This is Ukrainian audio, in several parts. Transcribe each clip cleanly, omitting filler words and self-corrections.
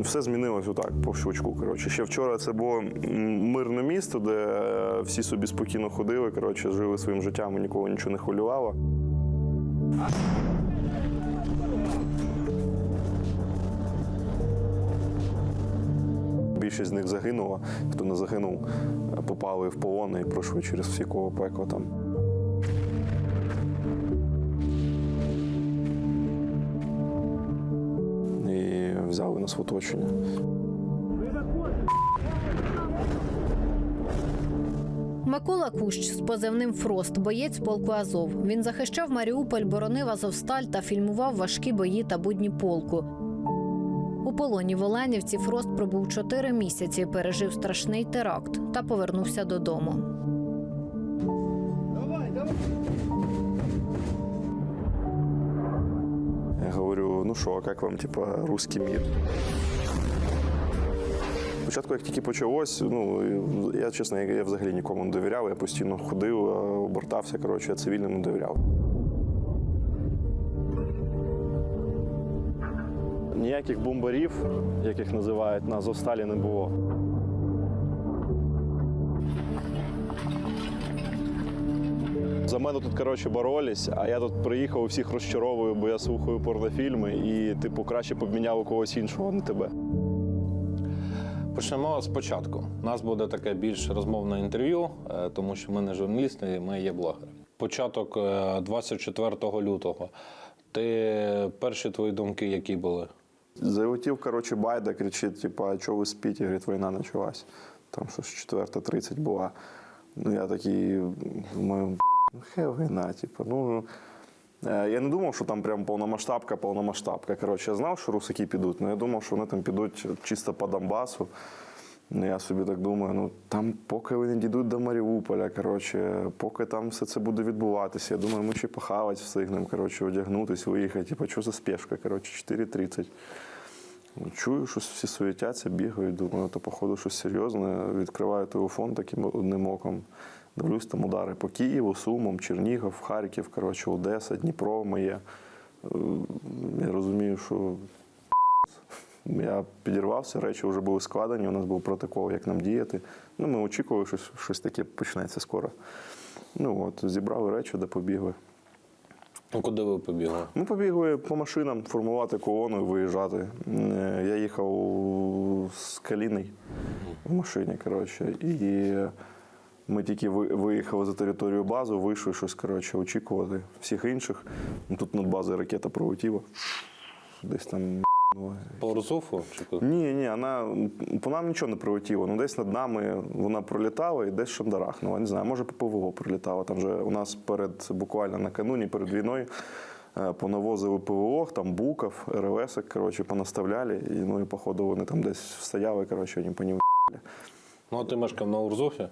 все змінилось отак, по щучку. Коротше, ще вчора це було мирне місто, де всі собі спокійно ходили, коротше, жили своїм життям і нікого нічого не хвилювало. Більшість з них загинула, хто не загинув, попали в полон і пройшли через всі коло пекла там. І взяли нас в оточення. Микола Кущ з позивним «Фрост», боєць полку «Азов». Він захищав Маріуполь, боронив Азовсталь та фільмував важкі бої та будні полку. У полоні в Оленівці Фрост пробув 4 місяці, пережив страшний теракт та повернувся додому. Я говорю, ну що, як вам, типа, русський мір? Спочатку, як тільки почалось, я, чесно, я взагалі нікому не довіряв, я постійно ходив, обертався, коротше, я цивільним не довіряв. Ніяких бомбарів, яких називають на Азовсталі, не було. За мене тут, коротше, боролись, а я тут приїхав, всіх розчаровую, бо я слухаю порнофільми і, типу, краще б обміняв у когось іншого, а не тебе. Почнемо спочатку. У нас буде таке більш розмовне інтерв'ю, тому що ми не журналісти, ми є блогери. Початок 24 лютого. Перші твої думки які були? Залетів, коротше, Байда, кричить, типу, а чого ви спите? Говорить, війна почалась. Там щось 4:30 була. Я такий, думаю, війна, типу, я не думав, що там прям повномасштабка. Коротше, я знав, що русаки підуть, але я думав, що вони там підуть чисто по Донбасу. Я собі так думаю, там поки вони дійдуть до Маріуполя, коротше, поки там все це буде відбуватися, я думаю, ми ще похавати встигнемо, коротше, одягнутись, виїхати, типу, що за спешка, коротше, 4:30. Чую, що всі суетяться, бігають, думаю, то, походу, щось серйозне. Відкриваю телефон таким одним оком. Дивлюсь, там удари по Києву, Сумам, Чернігів, Харків, коротше, Одеса, Дніпро моє. Я розумію, що я підірвався, речі вже були складені, у нас був протокол, як нам діяти. Ми очікували, що щось таке почнеться скоро. Зібрали речі, де побігли. Куди ви побігли? Ми побігли по машинам, формувати колону і виїжджати. Я їхав з Каліний в машині, коротше, і ми тільки виїхали за територію бази, вийшли щось, коротше, очікувати всіх інших. Тут над базою ракета пролетіла. Десь там. По Русуфу? Ні, по нам нічого не прилетіло. Десь над нами вона пролітала і десь шандарахнула. Я не знаю, може по ПВО прилітала. Там же у нас буквально накануні, перед війною, понавозили ПВО, там Буков, РЛС, коротше, понаставляли. І, походу, вони там десь стояли, коротше, вони по ним. А ти мешкав на Урзуфі?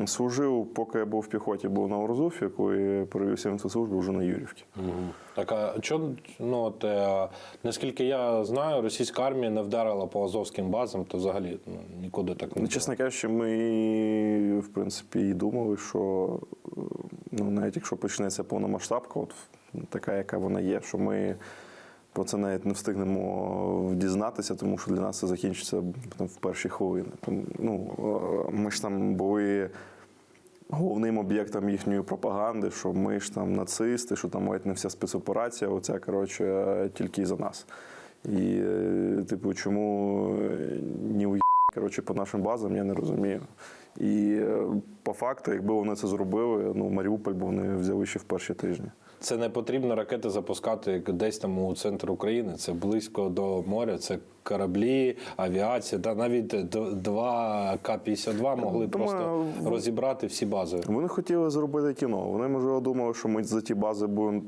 Служив, поки я був в піхоті, був на Урзуфі, коли перевівся в службу вже на Юрівці. Так, а наскільки я знаю, російська армія не вдарила по азовським базам, то взагалі нікуди так не чесно кажучи, ми, в принципі, і думали, що навіть якщо почнеться повномасштабка, така, яка вона є, що ми про це навіть не встигнемо дізнатися, тому що для нас це закінчиться в перші хвилини. Ми ж там були головним об'єктом їхньої пропаганди, що ми ж там нацисти, що там навіть не вся спецоперація, оця, коротше, тільки за нас. І, чому ні коротше, по нашим базам, я не розумію. І по факту, якби вони це зробили, Маріуполь б вони взяли ще в перші тижні. Це не потрібно ракети запускати десь там у центр України. Це близько до моря, це кораблі, авіація. Та навіть 2 К-52 могли просто розібрати всі бази. Вони хотіли зробити кіно. Вони, можливо, думали, що ми за ті бази будемо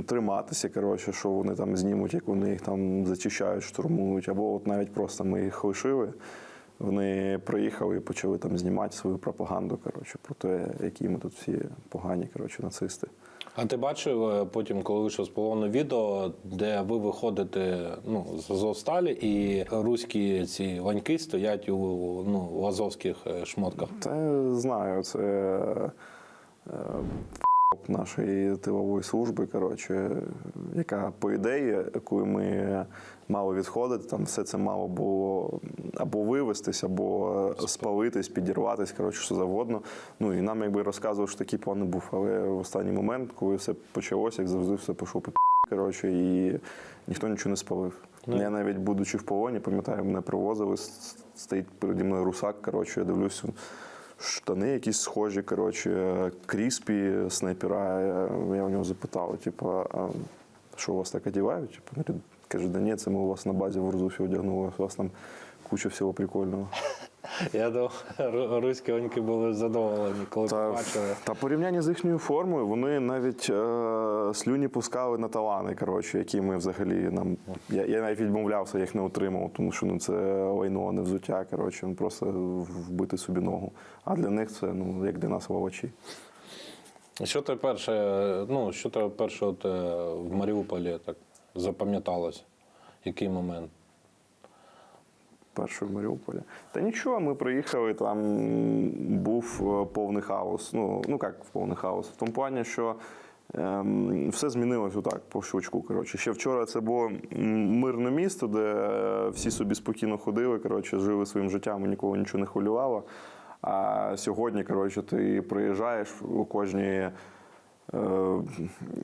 триматися, коротше, що вони там знімуть, як вони їх там зачищають, штурмують. Або навіть просто ми їх лишили. Вони приїхали і почали там знімати свою пропаганду, коротше, про те, які ми тут всі погані, коротше, нацисти. А ти бачив потім, коли вийшов з полону, відео, де ви виходите з Азовсталі і руські ці ваньки стоять у азовських шмотках? Це знаю, це нашої тилової служби, коротше, яка, по ідеї, коли ми мали відходити, там все це мало було або вивестись, або спалитись, підірватись, коротше, що завгодно. Ну, і нам якби розказували, що такий план не був. Але в останній момент, коли все почалося, як завжди, все пішло по коротше, і ніхто нічого не спалив. Я навіть, будучи в полоні, пам'ятаю, мене привозили, стоїть переді мною русак, коротше, я дивлюся, штани якісь схожі, коротше, кріспі снайпера. Я у нього запитав, типу, а що у вас так одягають? Типу, каже, да ні, це ми у вас на базі в Урзуфі одягнули, у вас там куча всього прикольного. Я думав, руські оньки були задоволені, коли побачили. Та порівняння з їхньою формою, вони навіть слюні пускали на талани, коротше, які ми взагалі нам. Я навіть відмовлявся, їх не отримав, тому що ну, це лайно, не взуття, коротше, просто вбити собі ногу. А для них це, ну, як для нас лавачі. Що тебе перше от, в Маріуполі так запам'яталось? Який момент? Перший в Маріуполі. Та нічого, ми приїхали, там був повний хаос. Ну як повний хаос? В тому плані, що все змінилось отак, по щучку. Коротше. Ще вчора це було мирне місто, де всі собі спокійно ходили, коротше, жили своїм життям і нікого нічого не хвилювало. А сьогодні, коротше, ти приїжджаєш у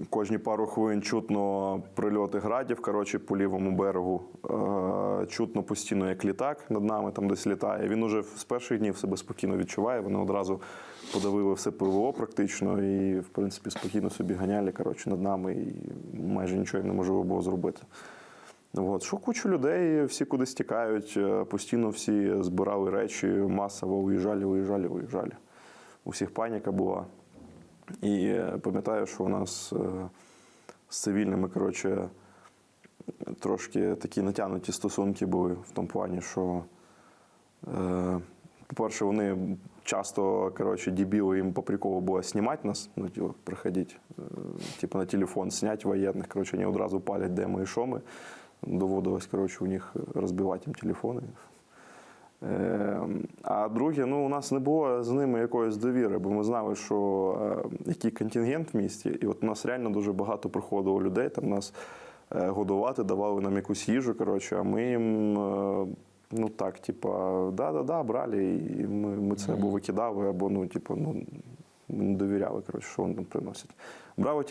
кожні пару хвилин чутно прильоти градів, коротше, по лівому берегу. Чутно постійно, як літак над нами там десь літає. Він уже з перших днів себе спокійно відчуває. Вони одразу подавили все ПВО практично і, в принципі, спокійно собі ганяли, коротше, над нами і майже нічого їм неможливо було зробити. От. Що кучу людей, всі кудись тікають, постійно всі збирали речі, масово виїжджали. У всіх паніка була. І пам'ятаю, що у нас з цивільними, коротше, трошки такі натягнуті стосунки були в тому плані, що, по-перше, вони часто, коротше, дебіли, їм по приколу було знімати нас, ну, типу, приходити, типу, на телефон зняти воєнних, коротше, вони одразу палять, де ми і що ми. Доводилось, коротше, у них розбивати їм телефони. А друге, ну, у нас не було з ними якоїсь довіри, бо ми знали, що який контингент в місті, і от у нас реально дуже багато приходило людей, там нас годувати, давали нам якусь їжу, коротше, а ми їм, ну так, типа, да, брали, і ми це або викидали, або, ну, типу, ну, не довіряли, коротше, що вони нам приносять. Брали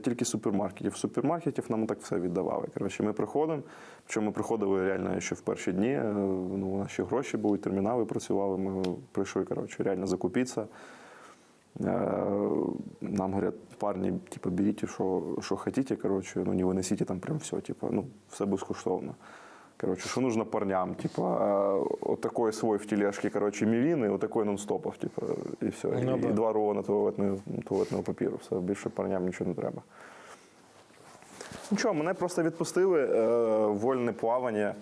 тільки супермаркетів. В супермаркетів нам так все віддавали. Коротше, ми приходимо, причому ми приходили реально ще в перші дні, ну, у нас ще гроші були, термінали працювали, ми прийшли, коротше, реально закупитися. Нам говорять, парні, типу, беріть, що хотите, коротше, ну, не винесіть там прям все, типу, ну, все безкоштовно. Короче, что нужно парням, типа, вот такой свой в тележке, короче, мівіни, вот такой нон-стопов, типа, і все. Ну, і 2 рулона туалетного папіру, все, більше парням нічого не треба. Нічого, мене просто відпустили, вольне плавання,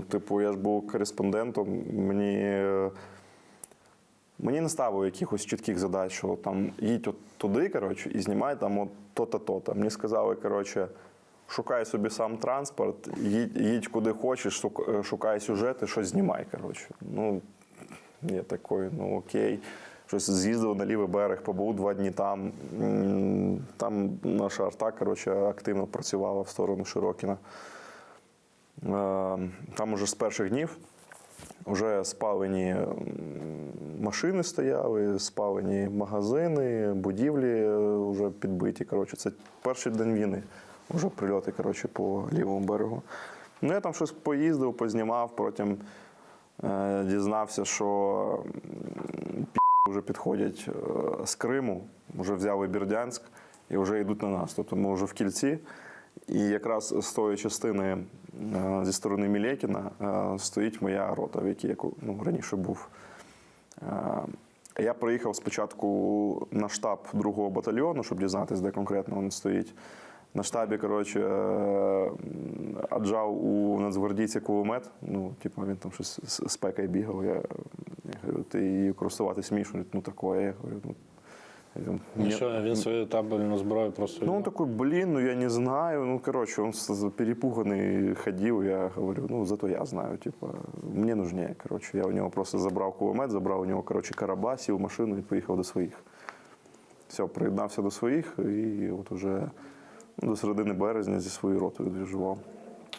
типу, я ж був кореспондентом, мені не ставили якихось чітких задач, що там їдь от туди, коротше, і знімай там от то-то, то-то. Мені сказали, коротше, шукай собі сам транспорт, їдь куди хочеш, шукай сюжети, щось знімай, коротше. Ну, я такий, ну окей. Щось з'їздив на лівий берег, побув 2 дні там. Там наша арта, коротше, активно працювала в сторону Широкіна. Там уже з перших днів вже спалені машини стояли, спалені магазини, будівлі вже підбиті. Коротше, це перший день війни. Вже прильоти, коротше, по лівому берегу. Ну, я там щось поїздив, познімав, потім дізнався, що вже підходять з Криму, вже взяли Бердянськ і вже йдуть на нас. Тобто ми вже в Кільці. І якраз з тої частини, зі сторони Мілєкіна, стоїть моя рота, в якій я раніше був. Я приїхав спочатку на штаб 2-го батальйону, щоб дізнатися, де конкретно він стоїть. На штабі, коротше, аджав у нацгвардійця кулемет. Ну, типу, він там щось з пекою бігав. Я говорю, ти її користуватись вмієш? Ну, такое. Я говорю, ну, що, він свою табельну зброю просто... Ну, він такий, блін, ну я не знаю. Ну, коротше, він перепуганий ходив. Я говорю, ну, зато я знаю, типу, мені нужніше. Коротше, я у нього просто забрав кулемет, забрав у нього, коротше, короба, сів в машину і поїхав до своїх. Все, приєднався до своїх і от уже до середини березня зі своєю ротою двіжував.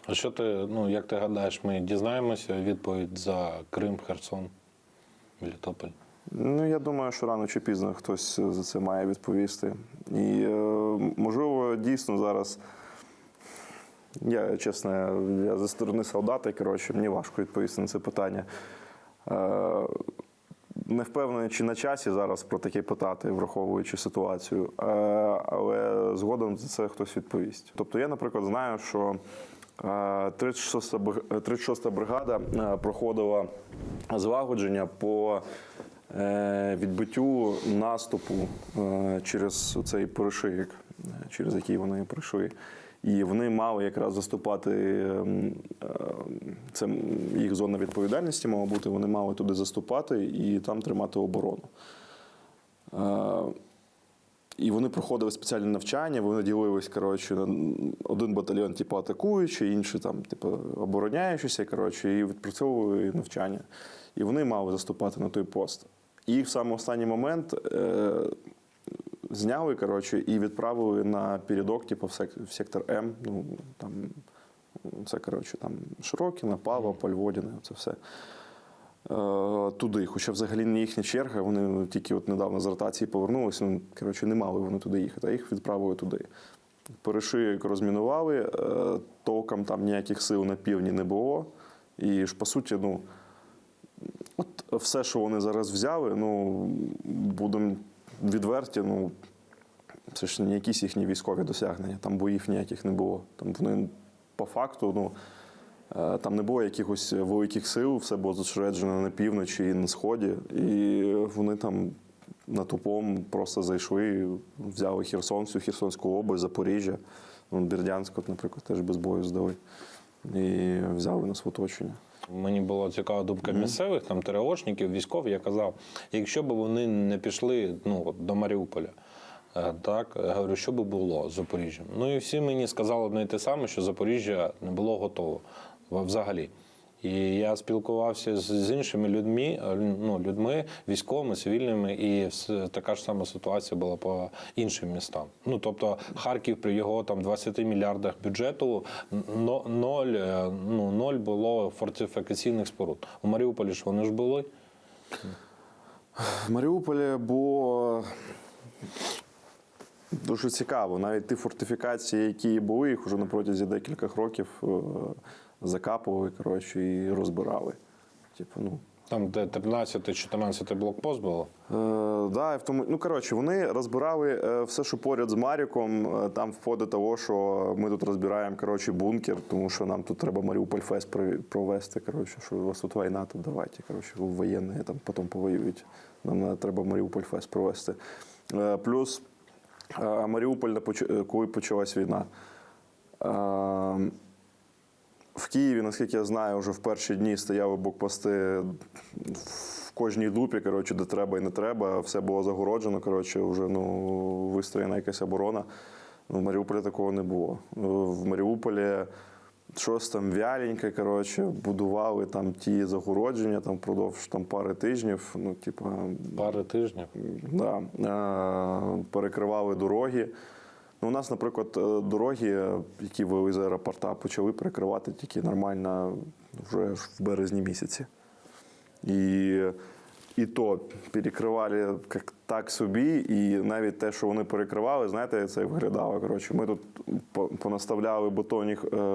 А що ти, як ти гадаєш, ми дізнаємося відповідь за Крим, Херсон, Мелітополь? Я думаю, що рано чи пізно хтось за це має відповісти. І, можливо, дійсно зараз, я, чесно, я зі сторони солдата, мені важко відповісти на це питання. Не впевнений, чи на часі зараз про таке питати, враховуючи ситуацію, але згодом за це хтось відповість. Тобто я, наприклад, знаю, що 36-та бригада проходила злагодження по відбиттю наступу через цей перешийок, через який вони пройшли. І вони мали якраз заступати, це їх зона відповідальності мала бути, вони мали туди заступати і там тримати оборону. І вони проходили спеціальні навчання, вони ділились, на один батальйон атакуючий, інший обороняючийся, і відпрацьовували навчання. І вони мали заступати на той пост. І їх в самий останній момент зняли, і відправили на передок, в сектор М. Це, там Широкіно, Павло, Польводіне, це все. Туди, хоча взагалі не їхня черга, вони тільки недавно з ротації повернулися, не мали вони туди їхати, а їх відправили туди. Перешийок розмінували, толком там ніяких сил на півдні не було. І ж, по суті, от все, що вони зараз взяли, будемо відверті, це ж не якісь їхні військові досягнення, там боїв ніяких не було. Там вони по факту, там не було якихось великих сил, все було зосереджено на півночі і на сході. І вони там на тупому просто зайшли, взяли Херсон, всю Херсонську область, Запоріжжя, Бердянськ, наприклад, теж без бою здали. І взяли нас в оточення. Мені була цікава думка місцевих, там ТРОшників, військових. Я казав, якщо б вони не пішли до Маріуполя, так, я говорю, що би було з Запоріжжям? І всі мені сказали одне й те саме, що Запоріжжя не було готово взагалі. І я спілкувався з іншими людьми, військовими, цивільними, і така ж сама ситуація була по іншим містам. Тобто Харків при його 20 мільярдах бюджету ноль було фортифікаційних споруд. У Маріуполі ж вони ж були? В Маріуполі було дуже цікаво. Навіть ті фортифікації, які були, їх вже на протязі декількох років закапували, і розбирали. Там, де 13-14 блокпост було? Да, в тому, вони розбирали все, що поряд з Маріком, там вплоть до того, що ми тут розбираємо, бункер, тому що нам тут треба Маріуполь-фест провести, що у вас тут війна, то давайте, воєнні там потім повоюють. Нам треба Маріуполь-фест провести. Плюс Маріуполь, коли почалась війна, в Києві, наскільки я знаю, вже в перші дні стояли блокпости в кожній дупі, де треба і не треба. Все було загороджено, вже вистроєна якась оборона. В Маріуполі такого не було. В Маріуполі щось там вяленьке, будували там ті загородження впродовж пари тижнів. Пари тижнів? Да. Перекривали дороги. У нас, наприклад, дороги, які вели з аеропорта, почали перекривати тільки нормально вже в березні місяці. І то перекривали так собі, і навіть те, що вони перекривали, знаєте, як це виглядало. Ми тут понаставляли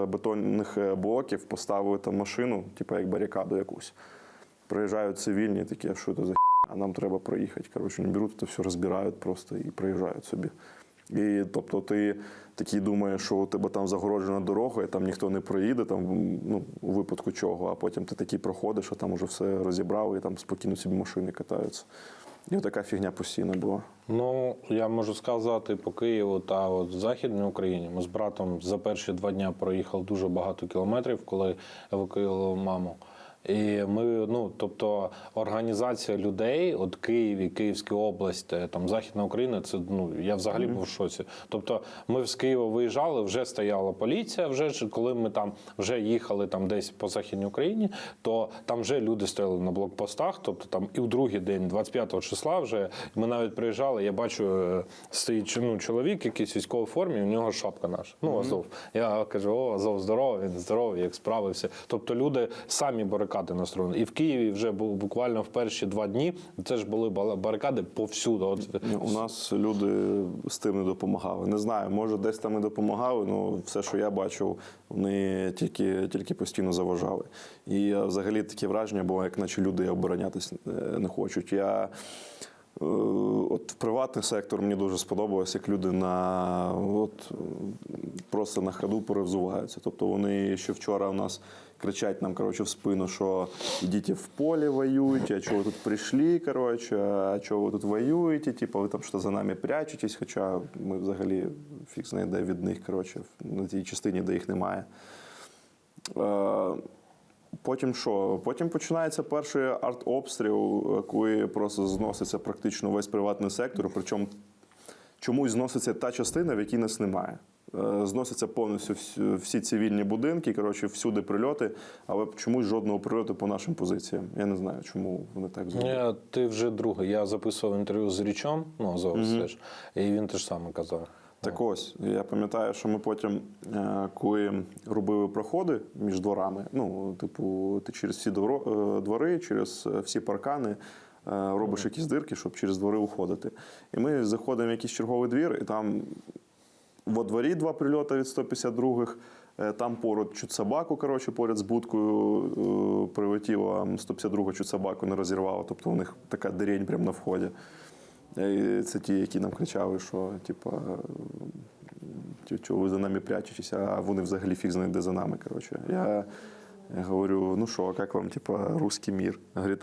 бетонних блоків, поставили там машину, як барикаду якусь. Приїжджають цивільні такі, а що це за а нам треба проїхати. Вони беруть це все, розбирають просто і приїжджають собі. І, тобто, ти такий думаєш, що у тебе там загороджена дорога, і там ніхто не проїде, у випадку чого, а потім ти такий проходиш, а там уже все розібрали, і там спокійно собі машини катаються. І така фігня постійно була. Я можу сказати, по Києву та в Західній Україні ми з братом за перші 2 дні проїхали дуже багато кілометрів, коли евакуювали маму. І ми, ну, тобто, організація людей, от Київ і Київська область, там Західна Україна, це, ну, я взагалі був в шоці. Тобто, ми з Києва виїжджали, вже стояла поліція, вже ж, коли ми там вже їхали там десь по Західній Україні, то там вже люди стояли на блокпостах, тобто там і в другий день, 25 числа вже, ми навіть приїжджали, я бачу, стоїть, ну, чоловік якийсь в військовій формі, у нього шапка наша, ну, Азов. Я кажу, о, Азов, здорово, він здоровий, як справився. Тобто, люди самі барикади настроєні. І в Києві вже буквально в перші 2 дні це ж були барикади повсюду. От. У нас люди з тим не допомагали. Не знаю, може десь там і допомагали, але все, що я бачив, вони тільки постійно заважали. І взагалі таке враження було, як наче люди оборонятись не хочуть. От в приватний сектор мені дуже сподобалось, як люди просто на ходу перевзуваються. Тобто вони ще вчора у нас кричать нам, коротше, в спину, що ідіть в поле воюйте, а чого ви тут прийшли, коротше, а чого ви тут воюєте, типу, ви там що за нами прячетесь, хоча ми взагалі фіг знає, де від них, коротше, на тій частині, де їх немає. Потім що? Потім починається перший артобстріл, коли просто зноситься практично весь приватний сектор, причому чомусь зноситься та частина, в якій нас немає. Зносяться повністю всі цивільні будинки, коротше, всюди прильоти, але чомусь жодного прильоту по нашим позиціям. Я не знаю, чому вони так зробили. Ти вже другий. Я записував інтерв'ю з Річом, ну, Азов, теж, і він теж саме казав. Так ось, я пам'ятаю, що ми потім, коли робили проходи між дворами, ну, типу, ти через всі двори, через всі паркани робиш якісь дирки, щоб через двори уходити. І ми заходимо в якийсь черговий двір, і там во дворі 2 прильоти від 152-х, там поруч чуть собаку, коротше, поряд з будкою прилетіла, 152-га чуть собаку не розірвала, тобто у них така дирень прямо на вході. І це ті, які нам кричали, що типу, чого ви за нами прячетесь, а вони взагалі фіг знає, де за нами. Коротше. Я говорю, ну що, як вам, типу, русский мир? Говорить,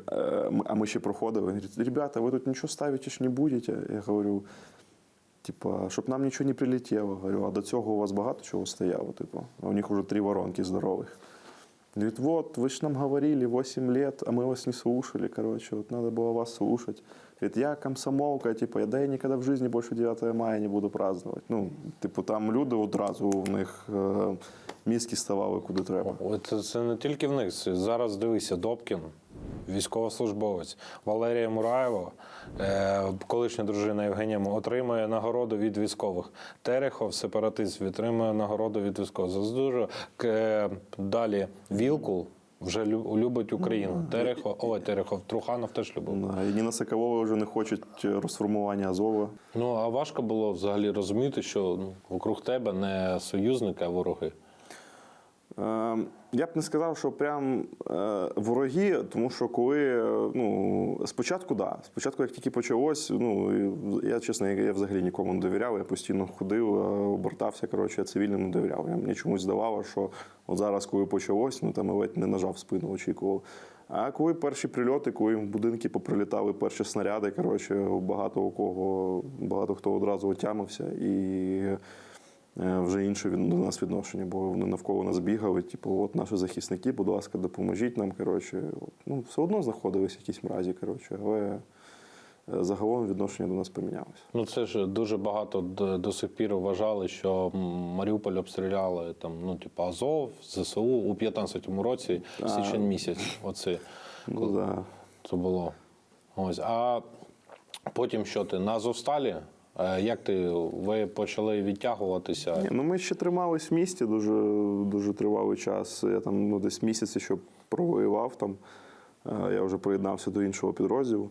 а ми ще проходили. Говорить, ребята, ви тут нічого ставити ж не будете? Я говорю, типу, щоб нам нічого не прилетіло. Говорю, а до цього у вас багато чого стояло? Типу, а у них вже 3 воронки здорових. Говорит, вот, вы же нам говорили 8 лет, а мы вас не слушали, короче, вот надо было вас слушать. Говорит, я комсомолка, типу, я никогда в жизни больше 9 мая не буду праздновать. Ну, типу, там люди одразу, у них мізки ставали куди треба. Це не тільки в них. Зараз дивися, Добкін, військовослужбовець, Валерія Мураєва, колишня дружина Євгенія, отримує нагороду від військових. Терехов, сепаратист, отримує нагороду від військових. Дуже далі Вілкул вже любить Україну. Терехов, Труханов теж любив. І Ніна Соколова вже не хочуть розформування Азова. Ну, а важко було взагалі розуміти, що вокруг тебе не союзники, а вороги? Я б не сказав, що прям вороги, тому що коли, спочатку, да. Спочатку, як тільки почалось, я, чесно, я взагалі нікому не довіряв, я постійно ходив, обертався, коротше, я цивільним не довіряв. Мені чомусь здавало, що от зараз, коли почалось, там я ледь не нажав в спину, очікував. А коли перші прильоти, коли в будинки поприлітали перші снаряди, коротше, багато хто одразу отямився і вже інше до нас відношення, бо вони навколо нас бігали, типу, от наші захисники, будь ласка, допоможіть нам, коротше. Все одно знаходились якісь мразі, коротше, але загалом відношення до нас помінялося. Це ж дуже багато до сих пір вважали, що Маріуполь обстріляли Азов, ЗСУ у 15-му році, січень місяць. Оце це було. Ось. А потім що ти, на Азовсталі? Як ви почали відтягуватися? Ми ще тримались в місті дуже тривалий час. Я там десь місяць ще провоював там. Я вже приєднався до іншого підрозділу,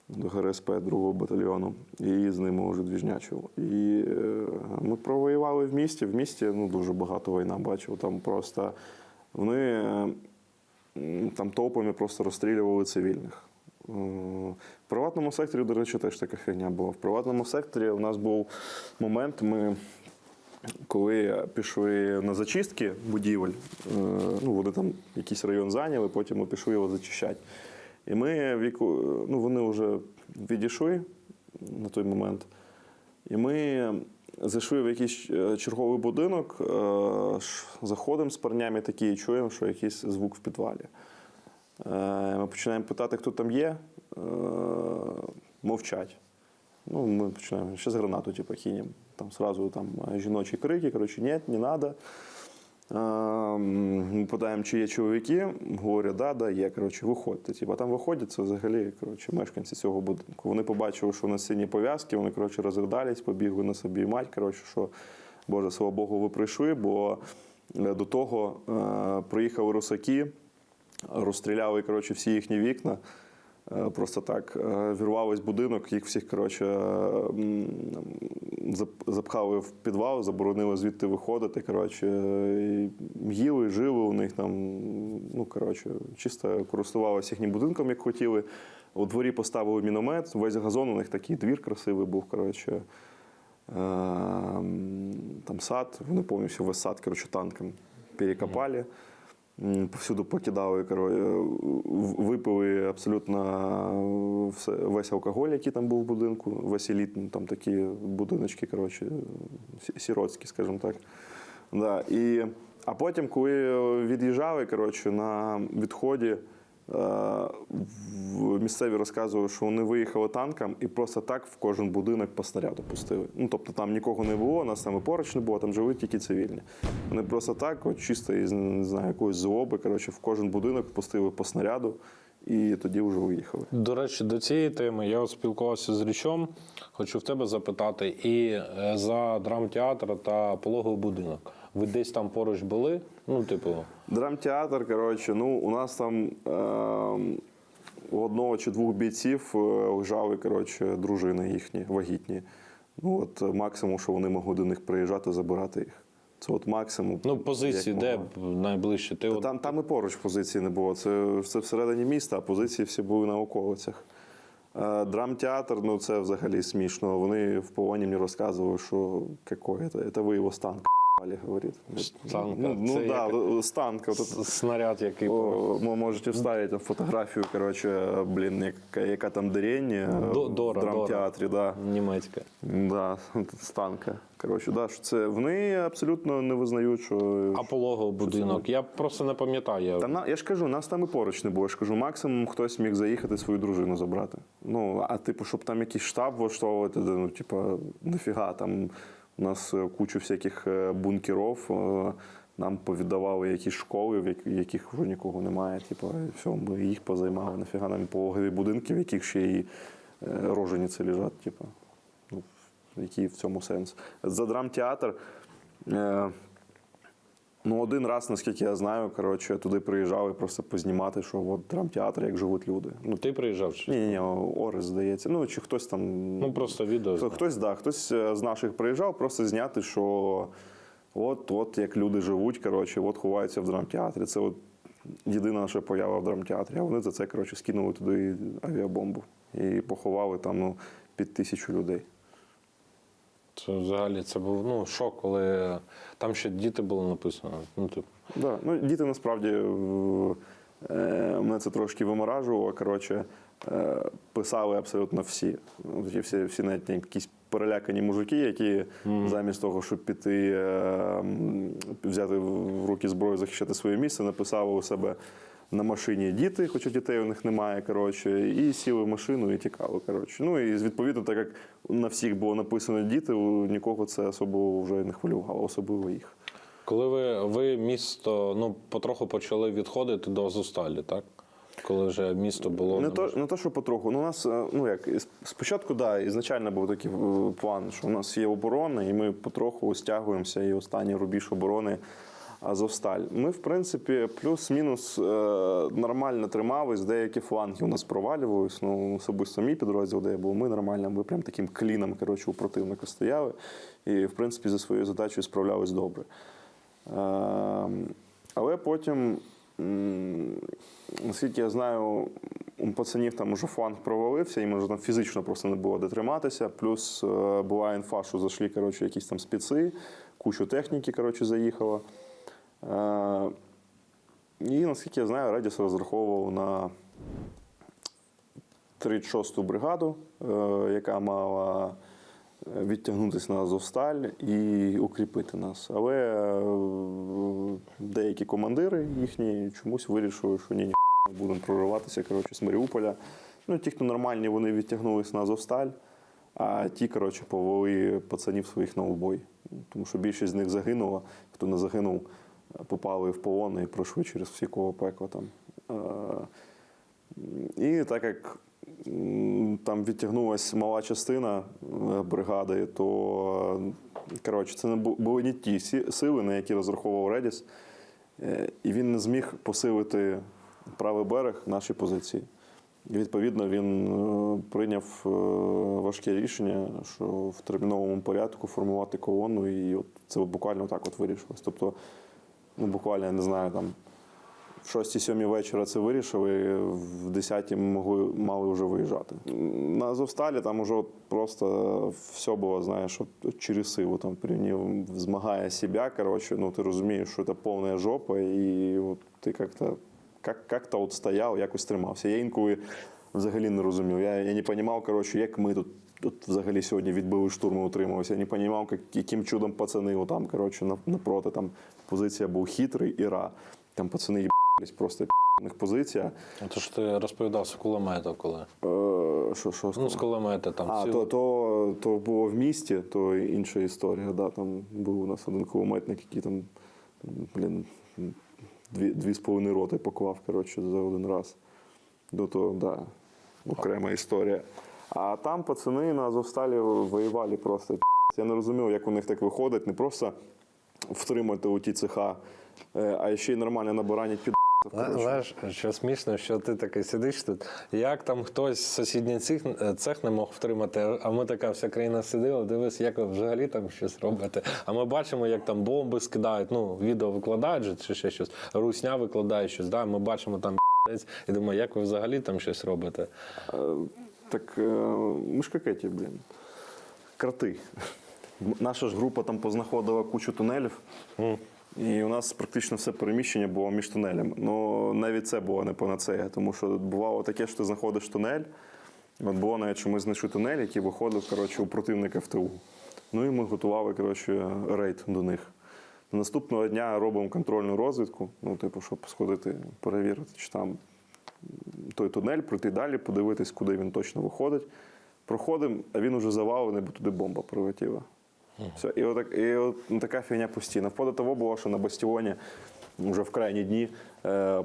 до ГРСП 2-го батальйону, і з ними вже двіжнячив. І ми провоювали в місті. В місті дуже багато війна бачив. Там просто вони там толпами просто розстрілювали цивільних. В приватному секторі, до речі, теж така фігня була. В приватному секторі у нас був момент, коли пішли на зачистки будівель, вони там якийсь район зайняли, потім ми пішли його зачищати. І вони вже відійшли на той момент, і ми зайшли в якийсь черговий будинок, заходимо з парнями такі і чуємо, що якийсь звук в підвалі. Ми починаємо питати, хто там є, мовчать. Ну, ми починаємо, ще з гранату, типу, кинем. Там сразу там жіночі крики, коротше, ні, не треба. Ми питаємо, чи є чоловіки, говорять, да, є, коротше, виходьте. Типу, там виходять, це взагалі, коротше, мешканці цього будинку. Вони побачили, що у нас сині пов'язки, вони, коротше, розридались, побігли на собі мать, коротше, що, Боже, слава Богу, ви прийшли, бо до того приїхали русаки, розстріляли, коротше, всі їхні вікна. Просто так вірвались в будинок, їх всіх, коротше, запхали в підвал, заборонили звідти виходити, коротше, їли, жили у них там, ну, коротше, чисто користувалися їхнім будинком, як хотіли. У дворі поставили міномет, весь газон, у них такий двір красивий був, коротше, там сад, вони повністю весь сад, коротше, танком перекопали. Повсюду покидали, випили абсолютно весь алкоголь, який там був в будинку, весь елітний, там такі будиночки, коротше, сиротські, скажімо так. Да. А потім, коли від'їжджали, коротше, на відході, місцеві розказували, що вони виїхали танком і просто так в кожен будинок по снаряду пустили. Ну, тобто там нікого не було, нас там і поруч не було, там жили тільки цивільні. Вони просто так, от, чисто із, не знаю, якоїсь злоби, коротше, в кожен будинок пустили по снаряду і тоді вже виїхали. До речі, до цієї теми я спілкувався з Річом, хочу в тебе запитати, і за драмтеатр та пологовий будинок. Ви десь там поруч були? Ну, типу... Драмтеатр, коротше, ну, у нас там у одного чи двох бійців лежали, коротше, дружини їхні, вагітні. Ну, от максимум, що вони могли до них приїжджати, забирати їх. Це от максимум. Ну, позиції де найближче? Там і поруч позиції не було. Це всередині міста, а позиції всі були на околицях. Драмтеатр, ну це взагалі смішно. Вони в полоні мені розказували, що це ви його станк, говорить. Станка. Ну да, станка. Снаряд, який... Можете вставити фотографію, коротше, блін, яка там дерень в драмтеатрі. Да. Німецька. Да, станка. Коротше, да, що це вони абсолютно не визнають, що... А пологовий будинок? Я просто не пам'ятаю. Я ж кажу, нас там і поруч не було. Я ж кажу, максимум хтось міг заїхати свою дружину забрати. Ну, а типу, щоб там якийсь штаб влаштовувати, ну, типу, нафіга, там у нас кучу всяких бункерів, нам повіддавали якісь школи, в яких вже нікого немає. Типу, все, ми їх позаймали. Нафіга нам пологові будинки, в яких ще і рожениці лежать, типу. Ну, який в цьому сенс. За драмтеатр, ну, один раз, наскільки я знаю, коротше, туди приїжджали просто познімати, що от драмтеатр, як живуть люди. Ну, ти приїжджав? Чи? Ні, Орес, здається. Ну, чи хтось там... Ну, просто відео. Хтось з наших приїжджав просто зняти, що от як люди живуть, коротше, от ховаються в драмтеатрі. Це от єдина наша поява в драмтеатрі. А вони за це, коротше, скинули туди авіабомбу і поховали там, ну, під 1000 людей. Це взагалі це був шок, коли там ще діти були написано. Да. Ну, діти насправді мене це трошки виморажувало. Коротше, писали абсолютно всі. Всі навіть якісь перелякані мужики, які замість того, щоб піти, взяти в руки зброю, захищати своє місце, написали у себе на машині діти, хоча дітей у них немає, коротше, і сіли в машину і тікали. Коротше. Ну і відповідно, так як на всіх було написано діти, нікого це особливо вже не хвилювало, особливо їх. Коли ви місто, потроху почали відходити до Азовсталі, так? Коли вже місто було... Не то, що потроху. Ну, у нас, спочатку, да, ізначально був такий план, що у нас є оборона, і ми потроху стягуємося, і останній рубіж оборони Азовсталь. Ми, в принципі, плюс-мінус нормально тримались, деякі фланги у нас провалювались, особисто мій підрозділ, де я був, ми нормально, ми прям таким кліном, коротше, у противника стояли, і, в принципі, за своєю задачею справлялись добре. Але потім, наскільки я знаю, у пацанів там уже фланг провалився, їм вже там фізично просто не було де триматися, плюс була інфа, що зайшли, коротше, якісь там спеці, кучу техніки, коротше, заїхало. І, наскільки я знаю, Редіс розраховував на 36-ту бригаду, яка мала відтягнутися на Азовсталь і укріпити нас. Але деякі командири їхні чомусь вирішили, що ні, будемо прориватися, коротше, з Маріуполя. Ну, ті, хто нормальні, вони відтягнулися на Азовсталь, а ті, коротше, повели пацанів своїх на убой. Тому що більшість з них загинула, хто не загинув, попали в полон і пройшли через всі коло пекла там. І так як там відтягнулася мала частина бригади, то коротше, це не були не ті сили, на які розраховував Редіс, і він не зміг посилити правий берег нашої позиції. І, відповідно, він прийняв важке рішення, що в терміновому порядку формувати колону, і от це буквально так от вирішилось. Тобто, ну, буквально, я не знаю, там, в 6-7 вечора це вирішили, в 10 мали вже виїжджати. На Азовсталі там уже просто все було, знаєш, от через силу. Там Перевнів змагає себе, коротше, ну ти розумієш, що це повна жопа, і от ти як-то от стояв, якось тримався. Я інколи взагалі не розумів. Я не розумів, коротше, як ми тут взагалі сьогодні відбили штурм і утрималися. Я не розумів, яким чудом пацани там, коротше, напроти. Там позиція був хитрий і ра. Там пацани їбались просто в них позиція. То ж ти розповідав з кулемета коли? Що Ну, з кулемета там. То було в місті, то інша історія. Да, там був у нас один кулеметник, який там, блін, 2,5 роти поклав, коротше, за один раз. То, да, окрема історія. А там пацани на Азовсталі воювали просто. Я не розумів, як у них так виходить. Не просто втримати у ті цеха, а ще й нормально набиранять під. Знаєш, що смішно, що ти такий сидиш тут, як там хтось сусідній цех не мог втримати, а ми така вся країна сиділа, дивись, як ви взагалі там щось робите. А ми бачимо, як там бомби скидають, ну, відео викладають же, чи ще щось, русня викладає щось, да? Ми бачимо там і думаю, як ви взагалі там щось робите. Так ми ж какеті, блін, кроти. Наша ж група там познаходила кучу тунелів. І у нас практично все переміщення було між тунелями. Ну, навіть це було не панацея, тому що бувало таке, що ти знаходиш тунель. От було навіть, що ми знайшли тунель, який виходив, коротше, у противника в тилу. Ну і ми готували, коротше, рейд до них. Наступного дня робимо контрольну розвідку, ну, типу, щоб сходити, перевірити, чи там той тунель, пройти далі, подивитись, куди він точно виходить. Проходимо, а він уже завалений, бо туди бомба прилетіла. Все. І от така фігня постійно. Вплоть до того було, що на бастіоні вже в крайні дні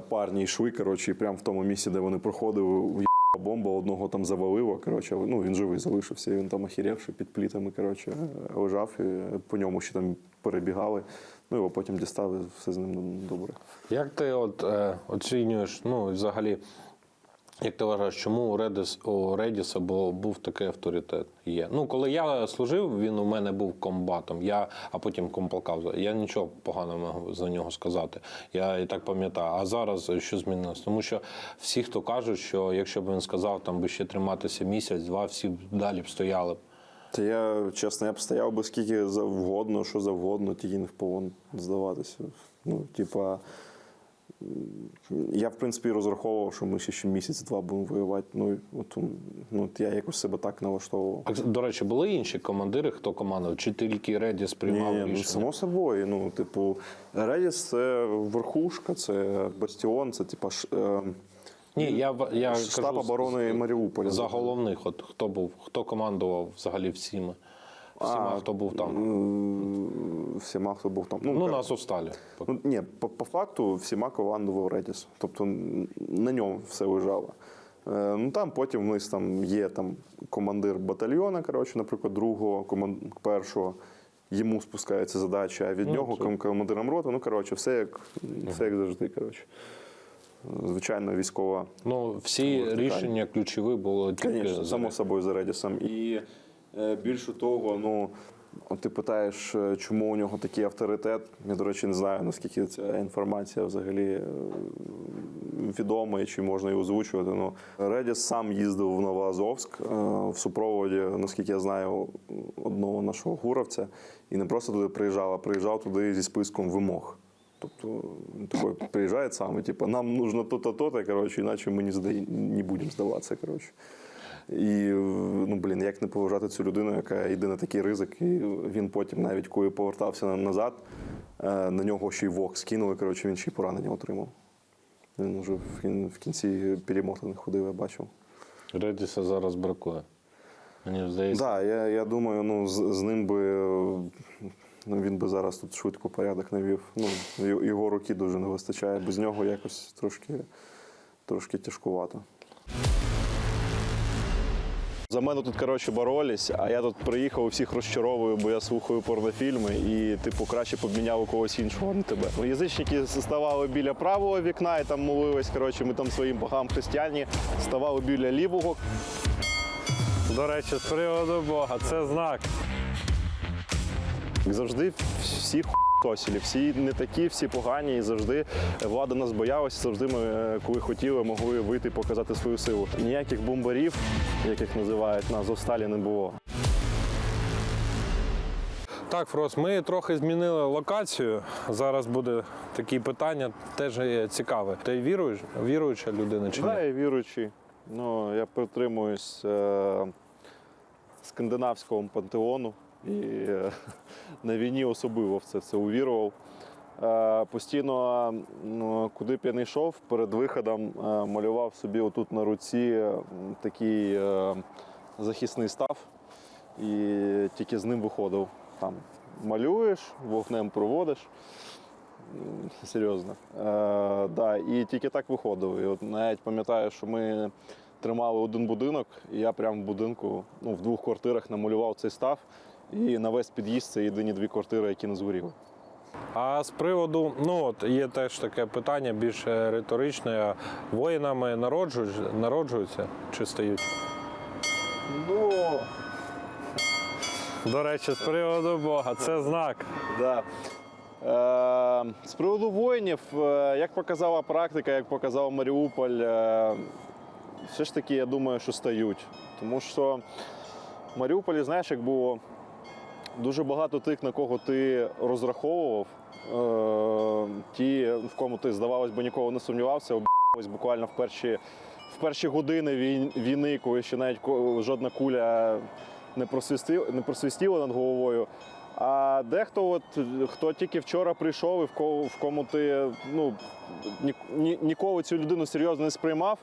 парні йшли, коротше, і прямо в тому місці, де вони проходили, в'їбала бомба, одного там завалило, коротше, ну, він живий залишився, він там охерівши під плітами, коротше, лежав, і по ньому ще там перебігали, ну, його потім дістали, все з ним добре. Як ти оцінюєш, ну, взагалі, як ти вважаєш, чому у Редіса був такий авторитет? Є. Ну, коли я служив, він у мене був комбатом, а потім комполкав. Я нічого поганого не можу за нього сказати. Я і так пам'ятаю. А зараз що змінилось? Тому що всі, хто кажуть, що якщо б він сказав, там би ще триматися місяць-два, всі б далі б стояли. Та я, чесно, я б стояв би скільки завгодно, що завгодно, тільки не в полон здаватися. Ну, типа, я, в принципі, розраховував, що ми ще місяць-два будемо воювати. Ну, от я якось себе так налаштовував. А, до речі, були інші командири, хто командував? Чи тільки Редіс приймав рішення? Ну, само собою. Ну, типу, Редіс – це верхушка, це бастіон, це, типа, Ні, я штаб кажу, оборони Маріуполя. За головних, от хто командував взагалі всіма, хто був там? Всіма, хто був там. Ну, на Азовсталі. Ну, ні, по факту всіма командував Редіс. Тобто на ньому все лежало. Ну, там потім в них там є там командир батальйона, коротше, наприклад, другого, першого. Йому спускається задача, а від нього командиром роти. Ну, коротше, все як завжди, коротше. Звичайно, військова. Ну, всі рішення ключові були тільки Звісно, само собою за Редісом. І більше того, ну, от ти питаєш, чому у нього такий авторитет. Я, до речі, не знаю, наскільки ця інформація взагалі відома і чи можна її озвучувати. Ну, Редіс сам їздив в Новоазовськ в супроводі, наскільки я знаю, одного нашого гуровця. І не просто туди приїжджав, а приїжджав туди зі списком вимог. Тобто, такой приїжджає сам, і типу, нам нужно то-то, то-то, коротше, іначе ми не будемо здаватися, коротше. І, ну, блін, як не поважати цю людину, яка йде на такий ризик, і він потім, навіть коли повертався назад, на нього ще й вок скинули, коротше, він ще й поранення отримав. Він вже в кінці перемотаний ходив, я бачив. Редіса зараз бракує. Мені здається. Так, я думаю, ну, з ним би ну, він би зараз тут швидко порядок навів. Ну, його руки дуже не вистачає, без нього якось трошки тяжкувато. За мене тут, коротше, боролись, а я тут приїхав, всіх розчаровую, бо я слухаю порнофільми і, типу, краще б обміняв у когось іншого, а не тебе. Ну, язичники ставали біля правого вікна і там молились, коротше, ми там своїм богам християні ставали біля лівого. До речі, з приводу Бога, це знак. Як завжди всі хуйсосілі, всі не такі, всі погані, і завжди влада нас боялася, завжди ми, коли хотіли, могли вийти і показати свою силу. Ніяких бомбарів, яких називають, на Азовсталі не було. Так, Фрос, ми трохи змінили локацію. Зараз буде такі питання, теж цікаве. Ти віруюча людина чи ні? Так, я віруючий. Ну, я притримуюсь скандинавського пантеону і на війні особливо в це увірував. Постійно, ну, куди б я не йшов, перед виходом малював собі отут на руці такий захисний став і тільки з ним виходив. Там малюєш, вогнем проводиш. Серйозно. Да, і тільки так виходив. І от навіть пам'ятаю, що ми тримали один будинок, і я прямо в будинку, ну, в 2 квартирах намалював цей став. І на весь під'їзд це єдині 2 квартири, які не згоріли. А з приводу, ну от є теж таке питання більш риторичне. Воїнами народжуються чи стають? Ну, До речі, з приводу Бога, це знак. да. З приводу воїнів, як показала практика, як показав Маріуполь, все ж таки, я думаю, що стають. Тому що в Маріуполі, знаєш, як було дуже багато тих, на кого ти розраховував, ті, в кому ти, здавалось би, ніколи не сумнівався, об'їхались буквально в перші години війни, коли ще навіть жодна куля не просвистіла над головою. А дехто, от, хто тільки вчора прийшов і в кому ти, ну, ніколи цю людину серйозно не сприймав,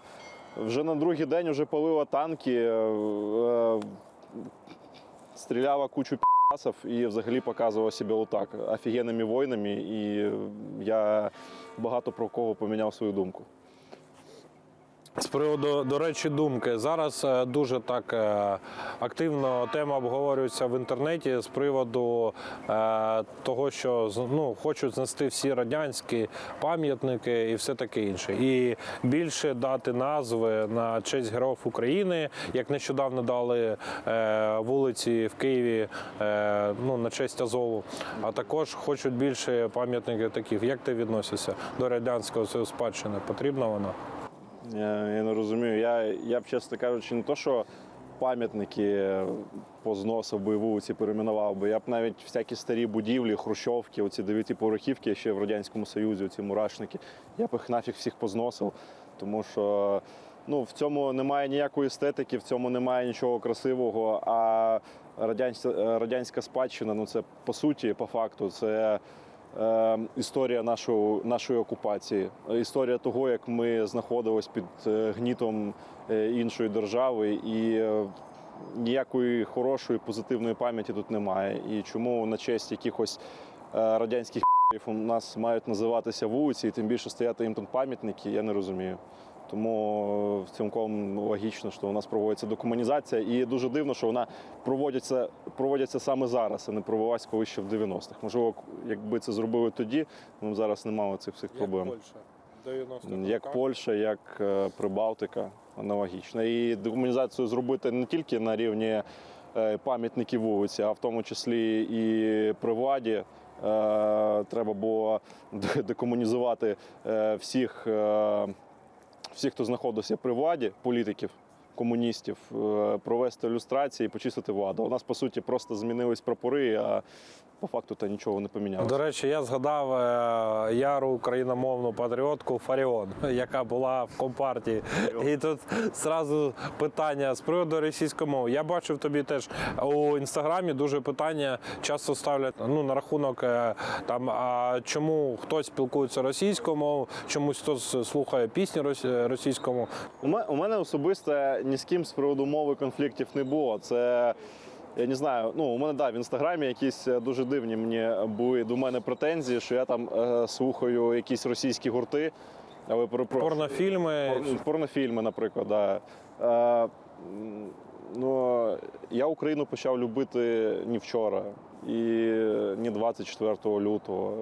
вже на другий день вже палила танки, стріляла кучу п'ясів і взагалі показувала себе отак, офігенними воїнами, і я багато про кого поміняв свою думку. З приводу, до речі, думки. Зараз дуже так активно тема обговорюється в інтернеті з приводу того, що, ну, хочуть знести всі радянські пам'ятники і все таке інше. І більше дати назви на честь героїв України, як нещодавно дали вулиці в Києві, ну, на честь Азову. А також хочуть більше пам'ятників таких. Як ти відносишся до радянської спадщини? Потрібна вона? Я не розумію. Я б, чесно кажучи, не то, що пам'ятники позносив би, вулиці перейменував би. Я б навіть всякі старі будівлі, хрущовки, оці 9-поверхівки ще в Радянському Союзі, оці мурашники, я б їх нафіг всіх позносив. Тому що, ну, в цьому немає ніякої естетики, в цьому немає нічого красивого. А радянська спадщина, ну, це по суті, по факту, це історія нашої окупації, історія того, як ми знаходились під гнітом іншої держави, і ніякої хорошої позитивної пам'яті тут немає. І чому на честь якихось радянських у нас мають називатися вулиці, і тим більше стояти їм тут пам'ятники, я не розумію. Тому цілком логічно, що у нас проводиться декомунізація, і дуже дивно, що вона проводиться саме зараз, а не провелась колись ще в 90-х. Можливо, якби це зробили тоді, ми б зараз не мали цих всіх проблем. Як Польща. 90-х Як Польща, як Прибалтика, аналогічно. І декомунізацію зробити не тільки на рівні пам'ятників вулиці, а в тому числі і при владі. Треба було декомунізувати всіх, хто знаходився при владі, політиків, комуністів, провести люстрації і почистити владу. У нас, по суті, просто змінились прапори, а по факту то нічого не помінялося. До речі, я згадав яру україномовну патріотку Фаріон, яка була в Компартії. І тут зразу питання з приводу російської мови. Я бачив тобі теж у Інстаграмі дуже питання часто ставлять на рахунок там, а чому хтось спілкується російською мовою, чомусь хтось слухає пісні російською мовою. У мене особисто ні з ким з приводу мови конфліктів не було. Це, я не знаю, у мене, в Інстаграмі якісь дуже дивні мені були до мене претензії, що я там слухаю якісь російські гурти. Але перепрошую. Порнофільми. Порнофільми, наприклад, да. Я Україну почав любити не вчора і не 24 лютого.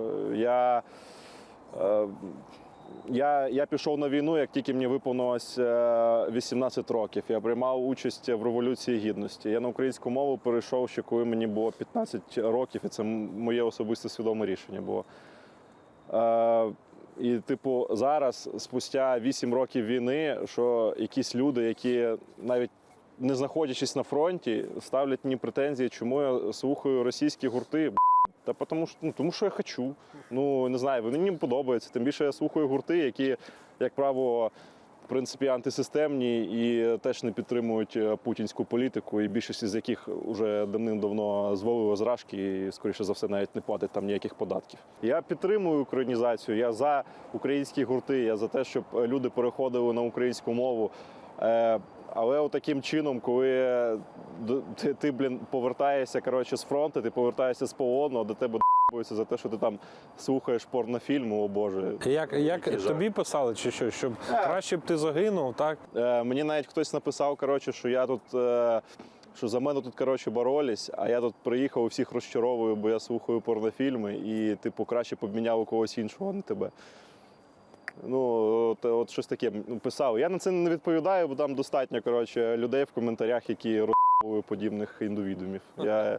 Я пішов на війну, як тільки мені виповнилось 18 років. Я приймав участь в Революції Гідності. Я на українську мову перейшов ще коли мені було 15 років, і це моє особисте свідоме рішення було. І, зараз, спустя 8 років війни, що якісь люди, які навіть не знаходячись на фронті, ставлять мені претензії, чому я слухаю російські гурти. Та тому що я хочу. Не знаю, вони мені подобаються. Тим більше я слухаю гурти, які, як правило, в принципі, антисистемні і теж не підтримують путінську політику, і більшість з яких вже давним-давно звалили з рашки і, скоріше за все, навіть не платять там ніяких податків. Я підтримую українізацію, я за українські гурти, я за те, щоб люди переходили на українську мову. Але таким чином, коли ти повертаєшся з фронту, ти повертаєшся з полону, а до тебе д**буються за те, що ти там слухаєш порнофільми, о Боже. Як тобі писали, чи що? Щоб краще б ти загинув, так? Мені навіть хтось написав, що я тут, що за мене тут, боролись, а я тут приїхав, всіх розчаровую, бо я слухаю порнофільми і, краще б обміняв у когось іншого, а не тебе. От щось таке писав. Я на це не відповідаю, бо там достатньо людей в коментарях, які роз'їбують подібних індивідумів. Я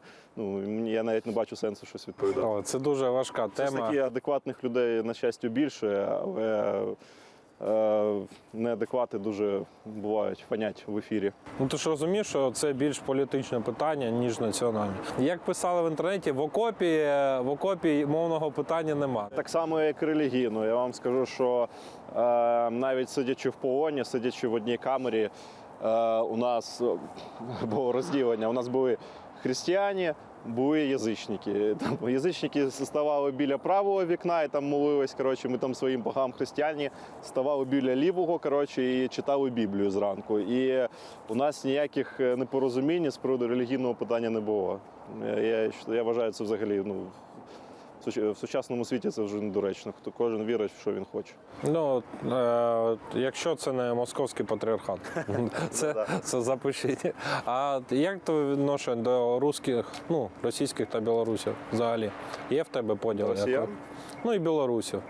навіть не бачу сенсу щось відповідати. Це дуже важка тема. Це такі адекватних людей, на щастя, більше, але неадеквати дуже бувають, фанять в ефірі. Ти ж розумієш, що це більш політичне питання, ніж національне. Як писали в інтернеті, в окопі мовного питання нема. Так само, як і релігійно. Я вам скажу, що навіть сидячи в полоні, сидячи в одній камері, у нас було розділення. У нас були християни, були язичники. Язичники ставали біля правого вікна і там молились. Ми там своїм богам християні ставали біля лівого і читали Біблію зранку. І у нас ніяких непорозумінь з приводу релігійного питання не було. Я вважаю, це взагалі в сучасному світі це вже недоречно. Кожен вірить, в що він хоче. Якщо це не московський патріархат, це запишіть. А як то відношення до російських та білорусів взагалі? Є в тебе поділ? Росіян? І білорусів.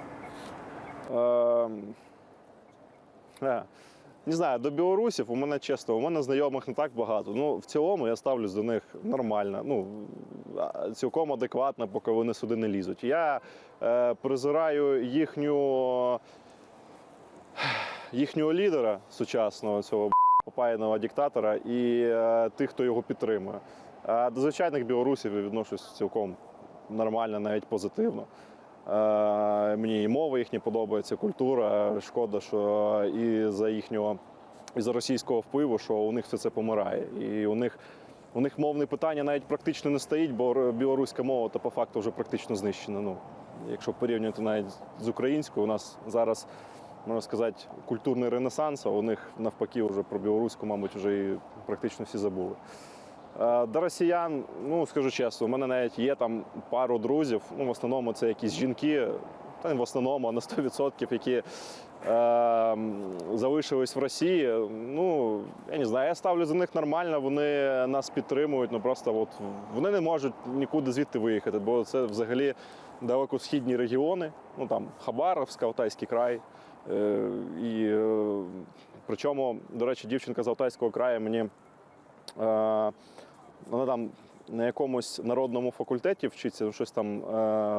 Не знаю, до білорусів у мене знайомих не так багато. В цілому я ставлюсь до них нормально, цілком адекватно, поки вони сюди не лізуть. Я презираю їхнього лідера сучасного, цього попаяного диктатора і тих, хто його підтримує. А до звичайних білорусів я відношусь цілком нормально, навіть позитивно. Мені і мова їхня подобається, культура. Шкода, що із-за російського впливу, що у них все це помирає. І у них мовне питання навіть практично не стоїть, бо білоруська мова то по факту вже практично знищена. Якщо порівнювати навіть з українською, у нас зараз, можна сказати, культурний ренесанс, а у них навпаки вже про білоруську, мабуть, вже і практично всі забули. До росіян, скажу чесно, у мене навіть є там пару друзів, в основному це якісь жінки, та не в основному, а на 100%, які залишились в Росії. Я не знаю, я ставлю за них нормально, вони нас підтримують, просто вони не можуть нікуди звідти виїхати, бо це взагалі далекосхідні регіони, там Хабаровськ, Алтайський край. Причому, до речі, дівчинка з Алтайського краю мені вона там на якомусь народному факультеті вчиться, щось там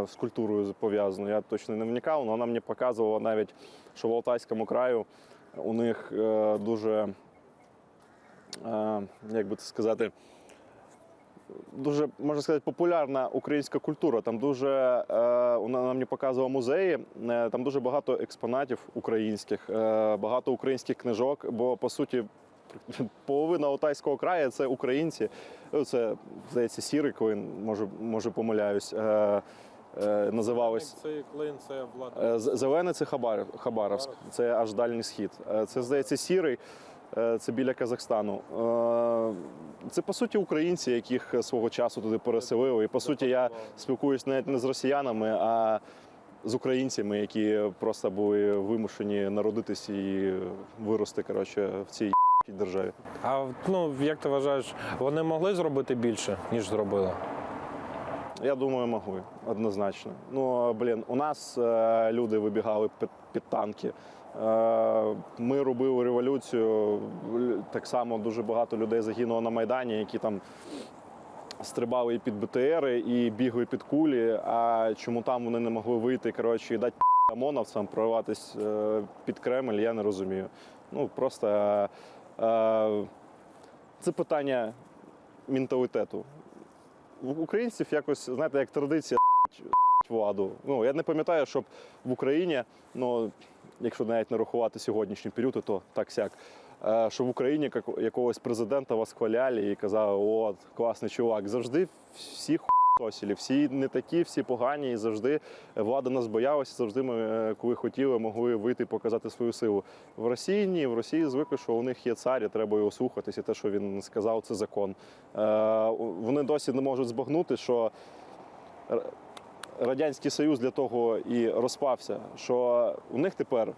з культурою пов'язано, я точно не вникав, але вона мені показувала навіть, що в Алтайському краю у них дуже як би це сказати, дуже, можна сказати, популярна українська культура. Там дуже, вона мені показувала музеї, там дуже багато експонатів українських, багато українських книжок, бо, по суті, половина Алтайського краю – це українці. Це, здається, Сірик, може помиляюсь, називалось. Це клин, це влада. Зелений – це Хабаровськ, це аж Дальній Схід. Це, здається, Сірий. Це біля Казахстану. Це, по суті, українці, яких свого часу туди переселили. І, по суті, я спілкуюсь навіть не з росіянами, а з українцями, які просто були вимушені народитись і вирости, коротше, в цій державі. А як ти вважаєш, вони могли зробити більше, ніж зробили? Я думаю, могли, однозначно. У нас люди вибігали під танки. Ми робили революцію, так само дуже багато людей загинуло на Майдані, які там стрибали і під БТРи, і бігли під кулі, а чому там вони не могли вийти, коротше, і дати ОМОНовцям прорватися під Кремль, я не розумію. Просто це питання менталітету. В українців якось, знаєте, як традиція владу. Я не пам'ятаю, щоб в Україні, якщо навіть не рахувати сьогоднішній період, то так-сяк, що в Україні якогось президента восхваляли і казали, от, класний чувак. Завжди всі хуйсосілі, всі не такі, всі погані, і завжди влада нас боялася, завжди ми, коли хотіли, могли вийти і показати свою силу. В Росії ні, в Росії звикли, що у них є цар, і треба його слухатись, і те, що він сказав, це закон. Вони досі не можуть збагнути, що Радянський Союз для того і розпався, що у них тепер,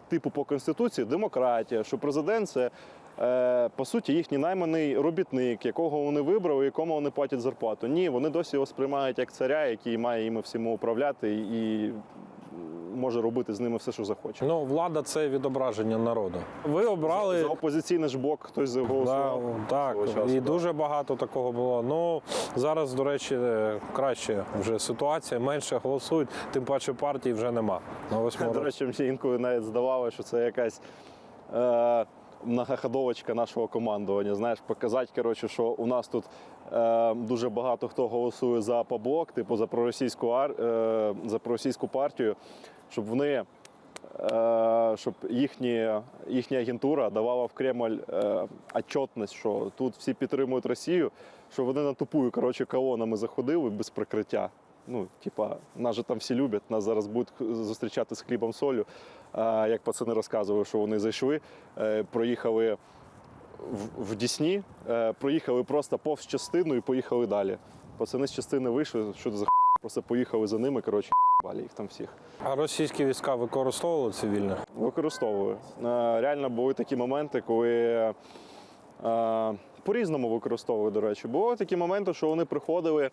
типу по Конституції, демократія, що президент – це, по суті, їхній найманий робітник, якого вони вибрали, якому вони платять зарплату. Ні, вони досі його сприймають як царя, який має їми всіма управляти і може робити з ними все, що захоче. Влада – це відображення народу. Ви обрали... За опозиційний ж блок хтось голосував. Так, і дуже багато такого було. Зараз, до речі, краще вже ситуація, менше голосують, тим паче партій вже нема. До речі, мені інколи навіть здавалося, що це якась многоходовочка нашого командування. Знаєш, показати, що у нас тут дуже багато хто голосує за ПАБОК, типу за проросійську партію, щоб вони, щоб їхня агентура давала в Кремль отчетність, що тут всі підтримують Росію, що вони на тупую, колонами заходили без прикриття. Нас же там всі люблять, нас зараз будуть зустрічати з хлібом солью. Як пацани розказували, що вони зайшли, проїхали в Дісні, проїхали просто повз частину і поїхали далі. Пацани з частини вийшли, що це за просто поїхали за ними, бали їх там всіх. А російські війська використовували цивільних? Використовували. Реально були такі моменти, коли по-різному використовували, до речі. Були такі моменти, що вони приходили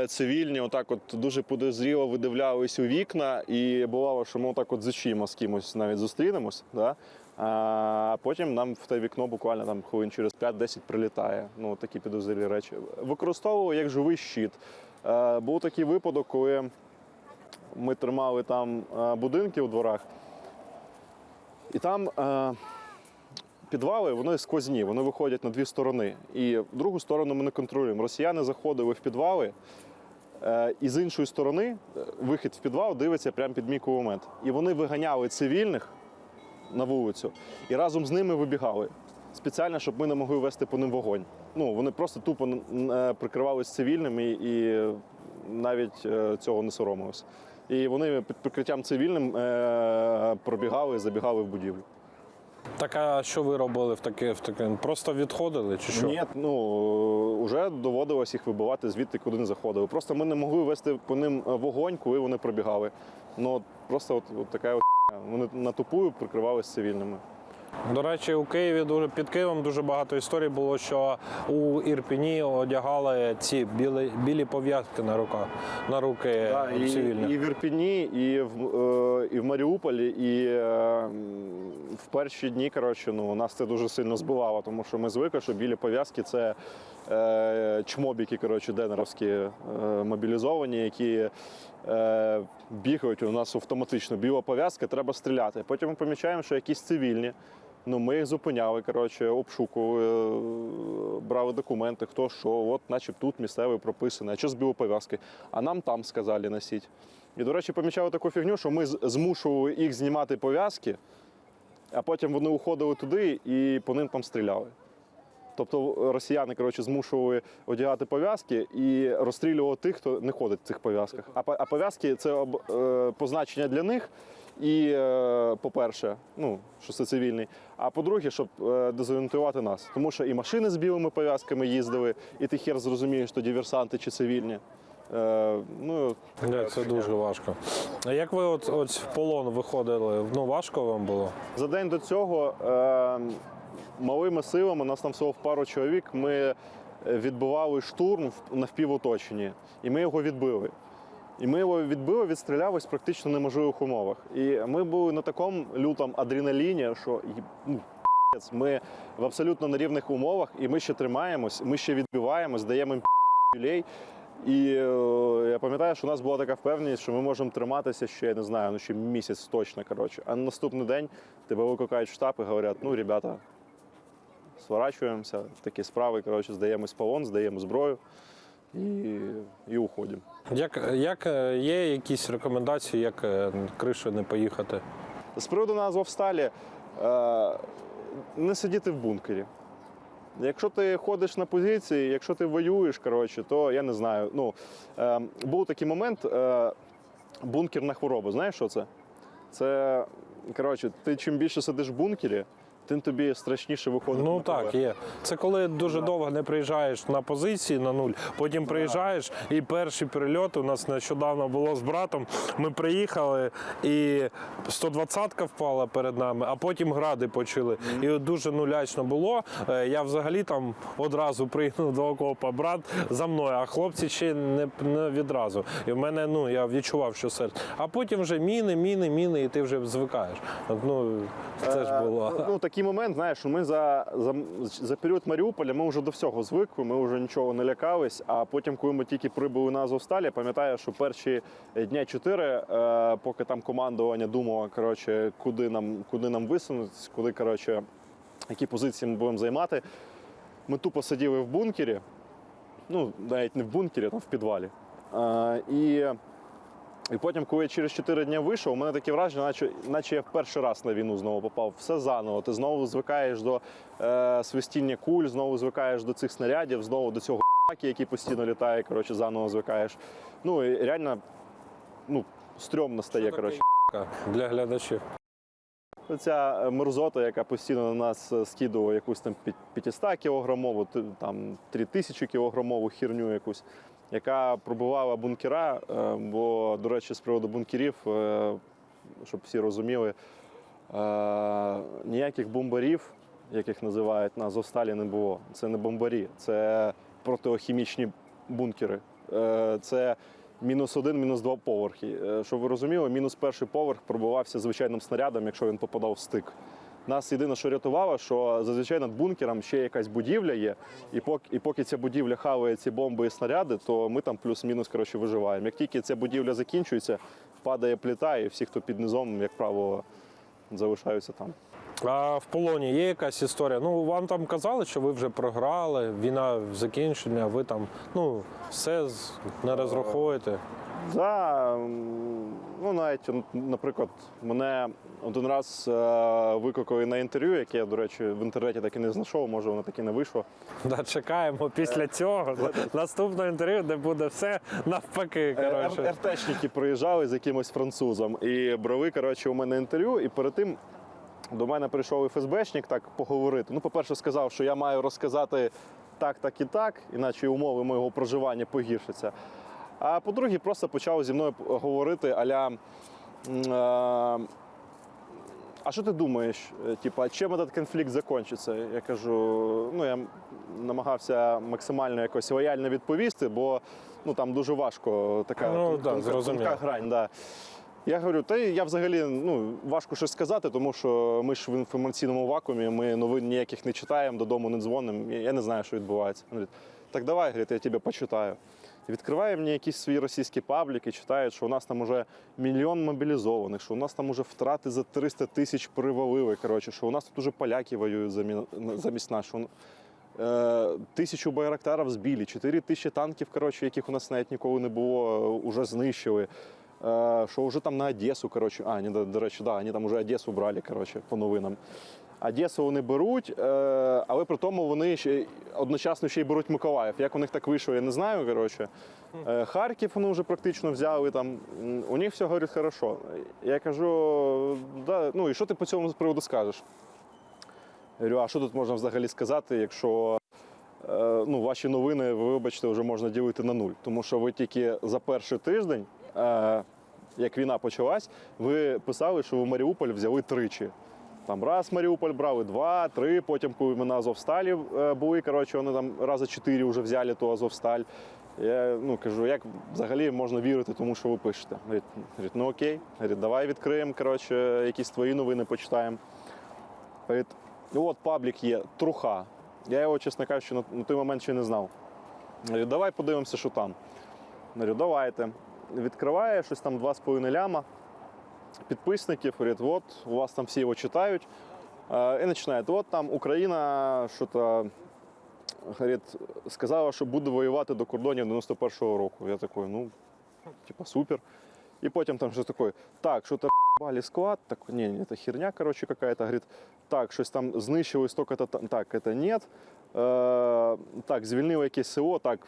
цивільні, отак от дуже підозріло видивлялись у вікна, і бувало, що ми отак от з очима з кимось навіть зустрінемось, да? А потім нам в те вікно буквально там хвилин через 5-10 прилітає. Такі підозрілі речі. Використовували як живий щит. Був такий випадок, коли ми тримали там будинки у дворах, і там підвали, вони сквозні, вони виходять на дві сторони. І в другу сторону ми не контролюємо. Росіяни заходили в підвали, і з іншої сторони вихід в підвал дивиться прямо під мій кулемет. І вони виганяли цивільних на вулицю і разом з ними вибігали. Спеціально, щоб ми не могли вести по ним вогонь. Вони просто тупо прикривалися цивільними і навіть цього не соромилися. І вони під прикриттям цивільним пробігали і забігали в будівлю. Так, а що ви робили в таке? Просто відходили чи що? Ні, вже доводилось їх вибивати звідти, куди не заходили. Просто ми не могли вести по ним вогонь, коли вони пробігали. Просто от така вони на тупую прикривалися цивільними. До речі, у Києві, під Києвом дуже багато історій було, що у Ірпені одягали ці білі пов'язки на руки цивільних. І в Ірпені, і в Маріуполі, і в перші дні, нас це дуже сильно збивало, тому що ми звикли, що білі пов'язки – це чмобіки, денеровські мобілізовані, які бігають у нас автоматично. Біла пов'язка, треба стріляти. Потім ми помічаємо, що якісь цивільні Ну, ми їх зупиняли, коротше, обшукували, брали документи, хто що, от, наче тут місцевий прописаний, а що з білопов'язки? А нам там сказали носіть. І, до речі, помічали таку фігню, що ми змушували їх знімати пов'язки, а потім вони уходили туди і по ним там стріляли. Тобто росіяни, коротше, змушували одягати пов'язки і розстрілювали тих, хто не ходить в цих пов'язках. А пов'язки – це позначення для них. І, по-перше, ну, що це цивільний, а по-друге, щоб дезорієнтувати нас. Тому що і машини з білими пов'язками їздили, і ти хер зрозумієш, що диверсанти чи цивільні. Ну, Це дуже важко. А як ви от в полон виходили? Ну, важко вам було? За день до цього малими силами, нас там всього в пару чоловік, ми відбивали штурм на впівоточенні, і ми його відбили. І ми його відбили, відстрілялись практично в неможливих умовах. І ми були на такому лютому адреналіні, що ну, ми в абсолютно нерівних умовах, і ми ще тримаємось, ми ще відбиваємось, даємо їм люлей. І я пам'ятаю, що у нас була така впевненість, що ми можемо триматися ще, я не знаю, ну ще місяць точно, коротше. А на наступний день тебе викликають в штаб і говорять, ну, ребята, сворачуємося, такі справи, коротше, здаємось в полон, здаємо зброю і уходимо. Як є якісь рекомендації, як кришу не поїхати? З приводу на Азовсталі, не сидіти в бункері. Якщо ти ходиш на позиції, якщо ти воюєш, коротше, то я не знаю. Ну, був такий момент, бункерна хвороба. Знаєш, що це? Це, коротше, ти чим більше сидиш в бункері, тим тобі страшніше виходить. Ну на так, поверх. є. Це коли дуже довго не приїжджаєш на позиції на нуль, потім приїжджаєш, і перші перельоти у нас нещодавно було з братом. Ми приїхали, і 120-ка впала перед нами, а потім гради почали. І дуже нулячно було. Я взагалі там одразу приїхав до окопа, брат за мною, а хлопці ще не відразу. І в мене, ну, я відчував, що серце. А потім вже міни, і ти вже звикаєш. От, ну, це ж було. Ну, такий момент, знаєш, що ми за період Маріуполя ми вже до всього звикли, ми вже нічого не лякались, а потім, коли ми тільки прибули на Азовсталь, я пам'ятаю, що перші дня 4, поки там командування думало, коротше, куди нам висунутися, куди, коротше, які позиції ми будемо займати, ми тупо сиділи в бункері, ну, навіть не в бункері, а там в підвалі. І потім, коли я через 4 дні вийшов, у мене таке враження, наче я в перший раз на війну знову попав. Все заново. Ти знову звикаєш до свистіння куль, знову звикаєш до цих снарядів, знову до цього який постійно літає, коротше, заново звикаєш. Ну, і реально, ну, стрьомно стає, коротше. Для глядачів. Ця мерзота, яка постійно на нас скидувала якусь там 500 кілограмову, там 3000 кілограмову херню якусь, яка пробивала бункера, бо, до речі, з приводу бункерів, щоб всі розуміли, ніяких бомбарів, яких називають на Азовсталі, не було. Це не бомбарі, це протихімічні бункери. Це -1, -2 поверхи. Щоб ви розуміли, -1 поверх пробивався звичайним снарядом, якщо він попадав в стик. Нас єдине, що рятувало, що зазвичай над бункером ще якась будівля є, і поки ця будівля хаває ці бомби і снаряди, то ми там плюс-мінус, коротше, виживаємо. Як тільки ця будівля закінчується, падає плита, і всі, хто під низом, як правило, залишаються там. А в полоні є якась історія? Ну, вам там казали, що ви вже програли, війна закінчена, а ви там, ну, все не розраховуєте. Так, ну навіть, наприклад, мене один раз викликали на інтерв'ю, яке я, до речі, в інтернеті так і не знайшов, може воно так і не вийшло. Да, чекаємо після цього наступного інтерв'ю, де буде все навпаки. Коротше. РТшники приїжджали з якимось французом і брали, коротше, у мене інтерв'ю, і перед тим до мене прийшов ФСБшник так поговорити. Ну, по-перше, сказав, що я маю розказати так, так і так, іначе умови моєго проживання погіршаться. А по-друге, просто почав зі мною говорити а-ля, а що ти думаєш, типа, чим этот конфлікт закінчиться? Я кажу, ну, я намагався максимально якось лояльно відповісти, бо ну, там дуже важко така тонка грань. Да. Я говорю, та я взагалі, важко щось сказати, тому що ми ж в інформаційному вакуумі, ми новин ніяких не читаємо, додому не дзвонимо, я не знаю, що відбувається. Він говорить, так давай, говорить, я тебе почитаю. І відкриває мені якісь свої російські пабліки, читають, що у нас там уже 1 мільйон мобілізованих, що у нас там уже втрати за 300 тисяч привалили, коротше, що у нас тут уже поляки воюють замість нас, що 1000 байрактарів збили, 4000 танків, коротше, яких у нас навіть ніколи не було, вже знищили. Що вже там на Одесу, коротше, до речі, вони там вже Одесу брали, коротше, по новинам. Одесу вони беруть, але при тому вони одночасно ще й беруть Миколаїв. Як у них так вийшло, я не знаю, коротше. Харків вони вже практично взяли, там, у них все, говорить, хорошо. Я кажу, да, і що ти по цьому приводу скажеш? Я говорю, а що тут можна взагалі сказати, якщо ваші новини, вибачте, вже можна ділити на 0. Тому що ви тільки за перший тиждень, як війна почалась, ви писали, що ви Маріуполь взяли 3. Там раз Маріуполь брали, 2, 3, потім, коли ми на Азовсталі були, коротше, вони там рази 4 вже взяли ту Азовсталь. Я кажу, як взагалі можна вірити тому, що ви пишете? Говорить, ну окей, говорить, давай відкриємо, коротше, якісь твої новини почитаємо. Говорить, от паблік є, Труха. Я його, чесно кажучи, на той момент ще не знав. Говорить, давай подивимося, що там. Говорю, давайте. Відкриває щось там 2,5 ляма підписників, говорить, от, у вас там всі його читають. І починає, от там Україна що-то, говорить, сказала, що буде воювати до кордонів 91-го року. Я такий, супер. І потім там щось таке, так, що-то бали склад, так, ні, це херня, коротше, какая-то, говорить, так, щось там знищили, столько-то, так, це ні. Так, звільнили якесь село, так,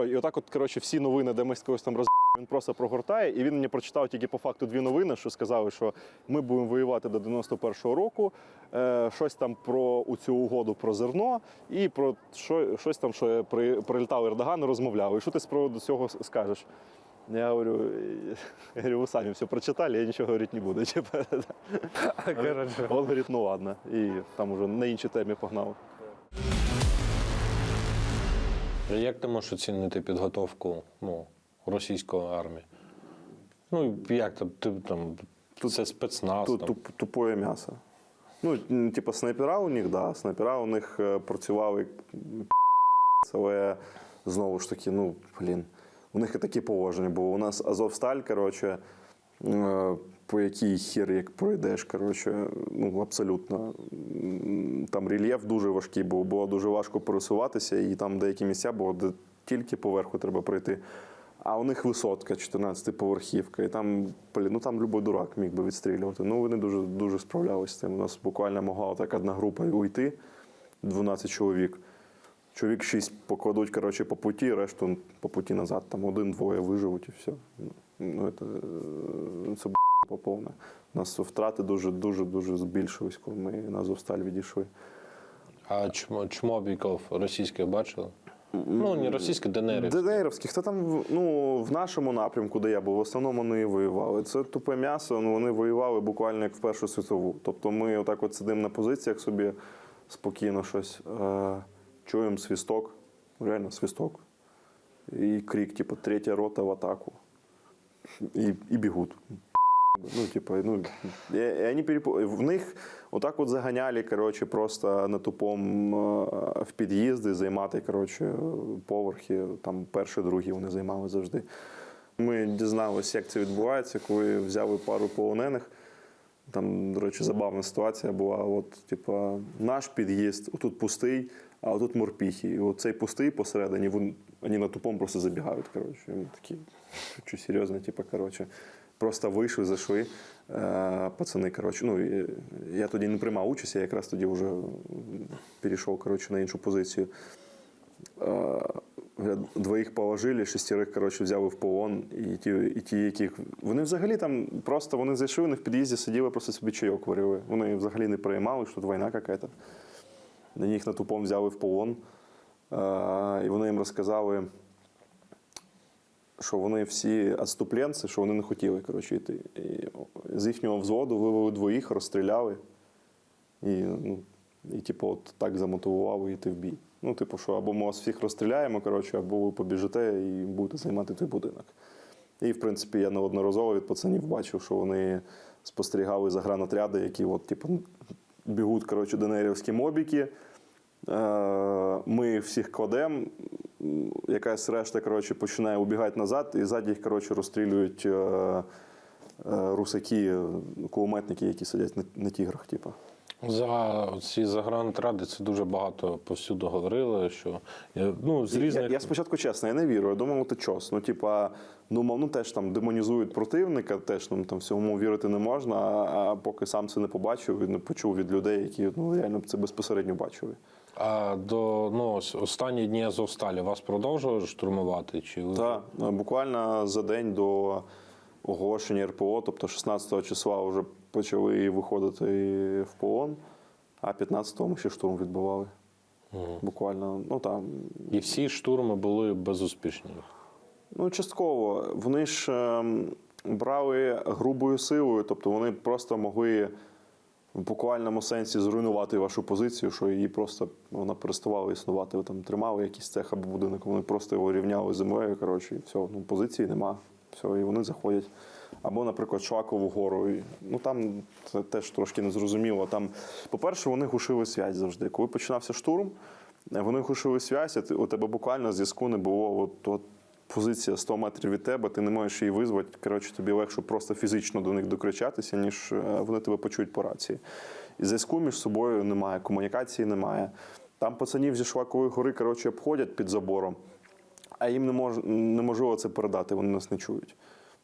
і отак от, коротше, всі новини, де ми когось там він просто прогортає, і він мені прочитав тільки по факту 2 новини, що сказали, що ми будемо воювати до 91-го року, щось там про цю угоду про зерно і про щось там, що прилітав Ердоган і розмовляв. І що ти з приводу цього скажеш? Я говорю, ви самі все прочитали, я нічого говорити не буду. Він говорить, ну ладно. І там уже на іншій темі погнав. Як ти можеш оцінити підготовку російської армії? Як там це спецназ? Тут тупое м'ясо. Снайпера у них, да, снайпера у них працювали, але знову ж таки, у них і такі положення було. У нас Азовсталь, коротше, по якій хір як пройдеш, коротше, абсолютно. Там рельєф дуже важкий був, було дуже важко пересуватися, і там деякі місця було, де тільки поверху треба пройти. А у них висотка, 14-поверхівка, і там, там любой дурак міг би відстрілювати. Вони дуже, дуже справлялися з цим. У нас буквально могла так одна група уйти, 12 чоловік. Чоловік 6 покладуть, коротше, по путі, решту по путі назад. Там 1-2 виживуть і все. Це повне. У нас втрати дуже збільшились, коли ми на Азовсталь відійшли. А чмобіків російських бачили? Не російських, ДНРівських. ДНРівських. Та там, в нашому напрямку, де я був, в основному вони і воювали. Це тупе м'ясо, вони воювали буквально як в Першу світову. Тобто ми отак от сидимо на позиціях собі, спокійно щось, чуємо свисток, реально свисток. І крик, типу, 3-я рота в атаку. І бігуть. В них отак от заганяли, коротше, просто на тупом в під'їзди займати, коротше, поверхи, там перші, другі вони займали завжди. Ми дізналися, як це відбувається, коли взяли пару полонених. Там, до речі, забавна ситуація була. Наш під'їзд, отут пустий, а отут морпіхи. І оцей пустий посередині, вони на тупом просто забігають, коротше. Ми такі, що серйозно, коротше. Просто вийшли, зайшли, пацани, коротше, я тоді не приймав участь, я якраз тоді вже перейшов, коротше, на іншу позицію. 2 положили, 6, коротше, взяли в полон, і ті, яких... Вони взагалі там просто, вони зайшли, вони в під'їзді сиділи, просто собі чайок варили. Вони взагалі не переймали, що тут війна якась. На них на тупом взяли в полон, і вони їм розказали, що вони всі відступленці, що вони не хотіли, коротше, йти. І з їхнього взводу вивели 2, розстріляли і от так замотивували йти в бій. Що або ми вас всіх розстріляємо, коротше, або ви побіжите і будете займати той будинок. І, в принципі, я неодноразово від пацанів бачив, що вони спостерігали за гранатряди, які от, типу, бігуть, коротше, ДНРівські мобіки. Ми всіх кладемо, якась решта, коротше, починає убігати назад, і ззаді їх, коротше, розстрілюють русаки, кулеметники, які сидять на тіграх, типу. За ці загранатради це дуже багато повсюду говорили, що з різних... Я спочатку, чесно, я не вірю. Я думав, це чос. Ну, типа, думав, теж там демонізують противника, теж там всьому вірити не можна, а поки сам це не побачив і не почув від людей, які реально це безпосередньо бачили. А останні дні Азовсталі вас продовжували штурмувати? Так, буквально за день до оголошення РПО, тобто 16 числа вже почали виходити в полон, а 15-го ми ще штурм відбивали. Буквально, там. І всі штурми були безуспішні? Частково. Вони ж брали грубою силою, тобто вони просто могли в буквальному сенсі зруйнувати вашу позицію, що її просто вона переставала існувати. Ви там тримали якийсь цех або будинок, вони просто його рівняли землею, коротше, і все, позиції нема. Все, і вони заходять. Або, наприклад, Шлакову гору. Там це теж трошки незрозуміло. Там, по-перше, вони глушили зв'язь завжди. Коли починався штурм, вони глушили зв'язь, у тебе буквально зв'язку не було. От позиція 100 метрів від тебе, ти не можеш її визвати. Коротше, тобі легше просто фізично до них докричатися, ніж вони тебе почують по рації. І зв'язку між собою немає, комунікації немає. Там пацанів зі Шлакової гори, коротше, обходять під забором, а їм неможливо це передати, вони нас не чують.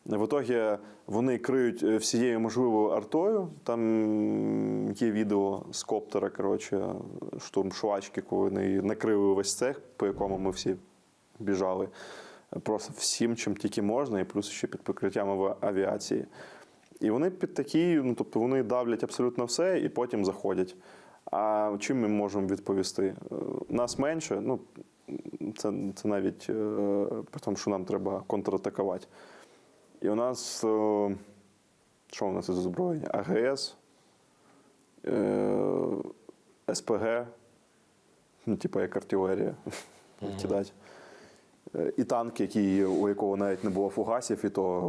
В итоге вони криють всією можливою артою. Там є відео з коптера, коротше, штурм Швачки, коли вони накрили весь цех, по якому ми всі біжали. Просто всім, чим тільки можна, і плюс ще під прикриттям авіації. І вони під такі, тобто вони давлять абсолютно все і потім заходять. А чим ми можемо відповісти? Нас менше, це навіть при тому, що нам треба контратакувати. І у нас, що у нас із озброєння? АГС, СПГ, типу як артилерія, кидати. І танк, у якого навіть не було фугасів, і то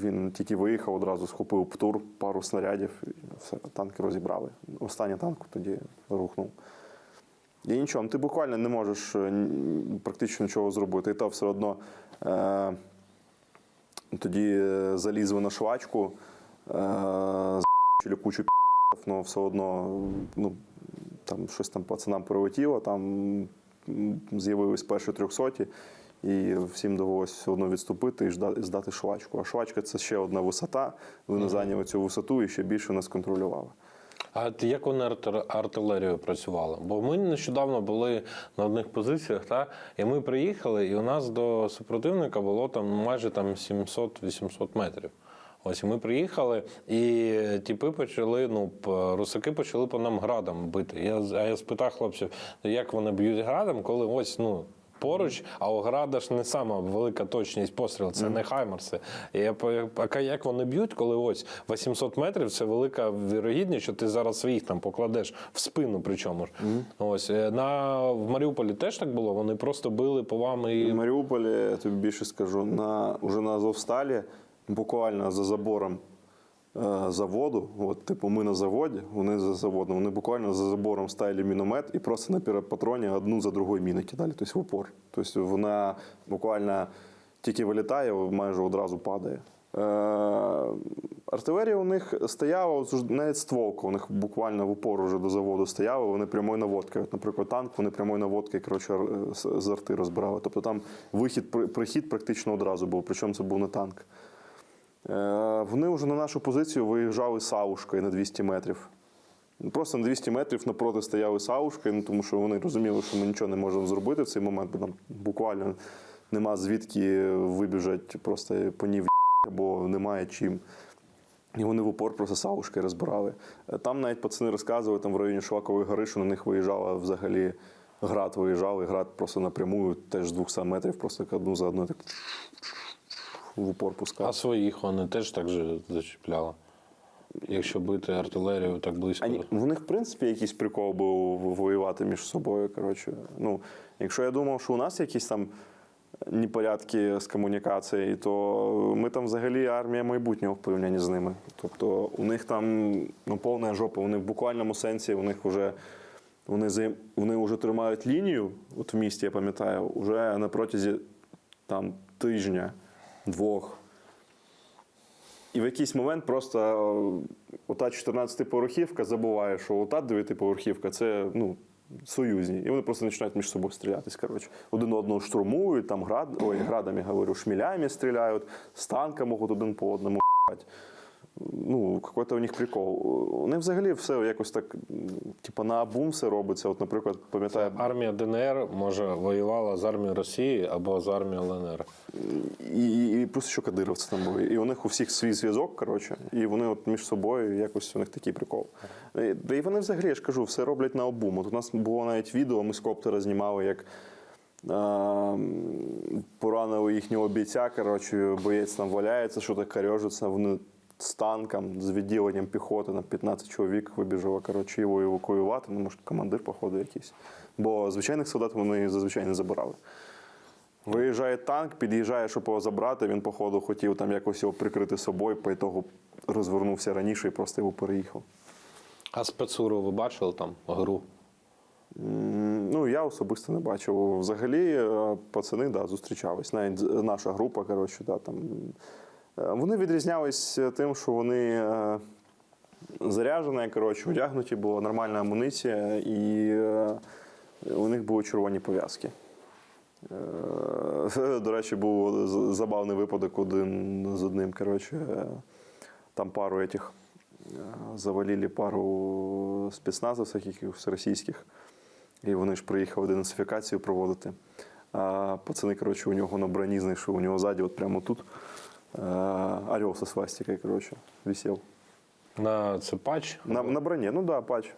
він тільки виїхав, одразу схопив ПТУР, пару снарядів, і все, танки розібрали. Останній танк тоді рухнув. І нічого, ти буквально не можеш практично нічого зробити. І то все одно тоді залізли на швачку, з***ли кучу пі***ів, але все одно там щось там пацанам прилетіло, там з'явились перші 300-ті, і всім довелося все одно відступити і здати швачку. А швачка – це ще одна висота, вони зайняли цю висоту і ще більше нас контролювали. А як вони артилерією працювали? Бо ми нещодавно були на одних позиціях, і ми приїхали, і у нас до супротивника було майже 700-800 метрів. Ось ми приїхали, і тіпи почали, русаки почали по нам градом бити. Я спитав хлопців, як вони б'ють градом, коли ось, поруч, а у града ж не сама велика точність пострілу, це не хаймерси. А як вони б'ють, коли ось 800 метрів, це велика вірогідність, що ти зараз своїх там покладеш в спину причому ж. Ось, в Маріуполі теж так було? Вони просто били по вам і... В Маріуполі, я тобі більше скажу, уже на Азовсталі, буквально за забором заводу, ми на заводі, вони за заводом, вони буквально за забором ставили міномет і просто на патроні одну за другою міни кидали, тобто в упор. Тобто вона буквально тільки вилітає, майже одразу падає. Артилерія у них стояла, навіть стволка, у них буквально в упор вже до заводу стояла, вони прямою наводкою. Наприклад, танк, вони прямою наводкою, з арти розбирали. Тобто там прихід практично одразу був, причому це був не танк. Вони вже на нашу позицію виїжджали саушкою на 200 метрів. Просто на 200 метрів напроти стояли саушкою, тому що вони розуміли, що ми нічого не можемо зробити в цей момент, бо там буквально нема звідки вибіжать просто по ній, бо немає чим. І вони в упор просто саушки розбирали. Там навіть пацани розказували, там в районі Шлакової гори, що на них виїжджала взагалі град виїжджав, і град просто напряму, теж з 200 метрів, просто одну за одною так в упор пускав. А своїх вони теж так же зачіпляли? Якщо бити артилерію так близько? В них, в принципі, якийсь прикол був воювати між собою, коротше. Якщо я думав, що у нас якісь там непорядки з комунікацією, то ми там взагалі армія майбутнього в порівнянні з ними. Тобто у них там повна жопа, вони в буквальному сенсі, у них вже вони вже тримають лінію, от в місті, я пам'ятаю, вже на протязі там тижня, двох. І в якийсь момент просто ота 14-поверхівка забуває, що ота 9-поверхівка – це союзні. І вони просто починають між собою стрілятись. Коротше. Один одного штурмують, там градами, говорю, шмілями стріляють, з танка можуть один по одному ***ать. Какой-то у них прикол. У них взагалі все якось так, типу, наобум все робиться. От, наприклад, пам'ятаю... Армія ДНР, може, воювала з армією Росії або з армією ЛНР. І плюс ще кадировці там були. І у них у всіх свій зв'язок, коротше, і вони от між собою якось у них такий прикол. І вони взагалі, я ж кажу, все роблять наобум. От у нас було навіть відео, ми з коптера знімали, як поранили їхнього бійця, коротше, боєць там валяється, що так корежиться, вони з танком, з відділенням піхоти, на 15 чоловік вибіжало, коротше, його евакуювати, може, командир, походу, якийсь. Бо звичайних солдат вони зазвичай не забирали. Виїжджає танк, під'їжджає, щоб його забрати, він, походу, хотів там якось його прикрити собою, по ітогу розвернувся раніше і просто його переїхав. А спецуру ви бачили там, гру? Я особисто не бачив. Взагалі, пацани, зустрічались. Навіть наша група, коротше, там... Вони відрізнялись тим, що вони заряджені, коротше, одягнуті, була нормальна амуніція, і у них були червоні пов'язки. До речі, був забавний випадок один з одним, коротше, там пару этих завалили пару спецназовців якихось російських, і вони ж приїхали денацифікацію проводити. А пацани, коротше, у нього на броні знайшли, у нього ззаді, от прямо тут, орел со свастикой, короче, висел. Це патч? На броні, патч.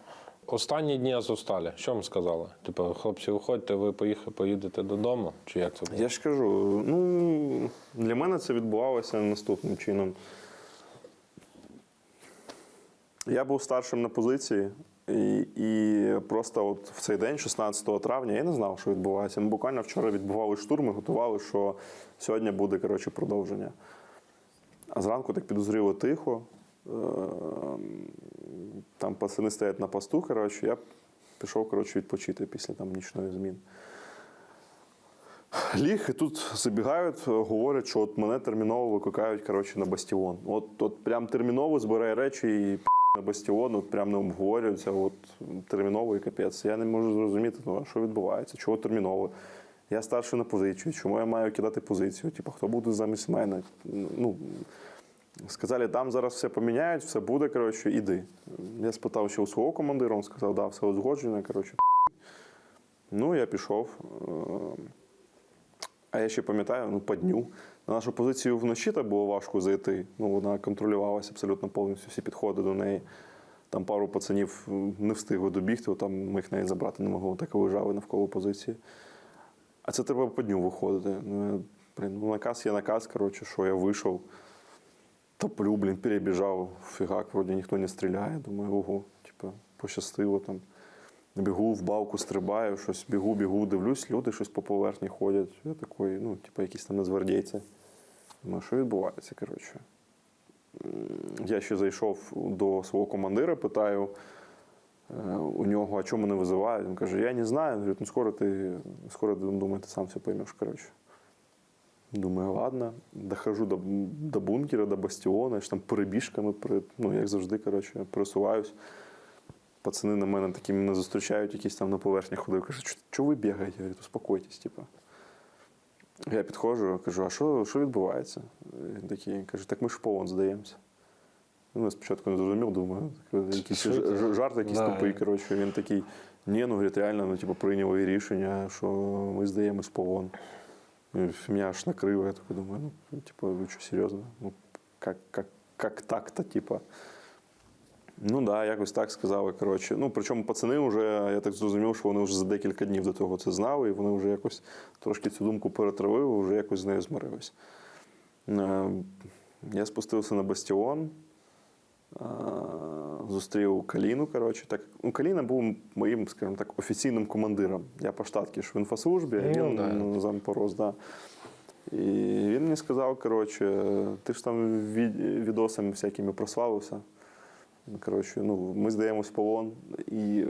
Останні дні Азовсталі, що вам сказали? Типу, хлопці, виходьте, ви поїдете додому? Чи як це було? Я ж кажу, для мене це відбувалося наступним чином. Я був старшим на позиції, і просто от в цей день, 16 травня, я не знав, що відбувається. Ми буквально вчора відбували штурми, готували, що сьогодні буде, коротше, продовження. А зранку так підозріло тихо. Там пацани стоять на посту, коротше, я пішов, коротше, відпочити після там нічної зміни. Ліг, і тут забігають, говорять, що от мене терміново викликають, коротше, на бастіон. От прям терміново збирає речі і на бастіон, от прям не обговорюються, от терміново і капець. Я не можу зрозуміти, а що відбувається, чого терміново. Я старший на позицію, чому я маю кидати позицію, типу, хто буде замість мене. Сказали, там зараз все поміняють, все буде, коротше, іди. Я спитав, що у свого командира, він сказав, да, все узгоджено, коротше. Я пішов. А я ще пам'ятаю, по дню. На нашу позицію вночі так було важко зайти. Вона контролювалася абсолютно повністю, всі підходи до неї. Там пару пацанів не встигли добігти, там ми їх навіть забрати не могли, так і лежали навколо позиції. А це треба по дню виходити. Наказ є наказ, коротше, що я вийшов, топлю, перебіжав, фігак, вроді ніхто не стріляє. Думаю, ого, пощастило там. Бігу, в балку стрибаю, щось бігу, дивлюсь, люди щось по поверхні ходять. Я такий, якісь там нацгвардійці. Думаю, що відбувається, коротше. Я ще зайшов до свого командира, питаю у нього, а чому мене визивають? Він каже, я не знаю. Він говорить, скоро, думаю, ти сам все поймеш, коротше. Думаю, ладно. Дохожу до бункера, до бастіона, там перебіжками, як завжди, коротше, пересуваюсь. Пацани на мене такі мене зустрічають, якісь там на поверхні ходив. Кажуть, що ви бігаєте? Я говорю, успокойтесь, типу. Я підходжу, кажу, а що відбувається? Він такий, каже, так ми ж в полон здаємося. Я спочатку не зрозумів, думаю, якийсь жарт якийсь тупий, коротше. Він такий, ні, говорить, реально, прийняли рішення, що ми здаємось в полон. Мене аж накрило, я такий думаю, ви що, серйозно? Как так-то, типа. Якось так сказали, коротше. Причому пацани вже, я так зрозумів, що вони вже за декілька днів до того це знали, і вони вже якось трошки цю думку перетравили, вже якось з нею змирились. Я спустився на бастіон, Зустрів Каліну, коротше. Так, ну, Каліна був моїм, скажімо так, офіційним командиром. Я по штатці ж в інфослужбі, а він зампорос, да. І він мені сказав, коротше, ти ж там відосами всякими прославився. Коротше, ну, ми здаємось в полон і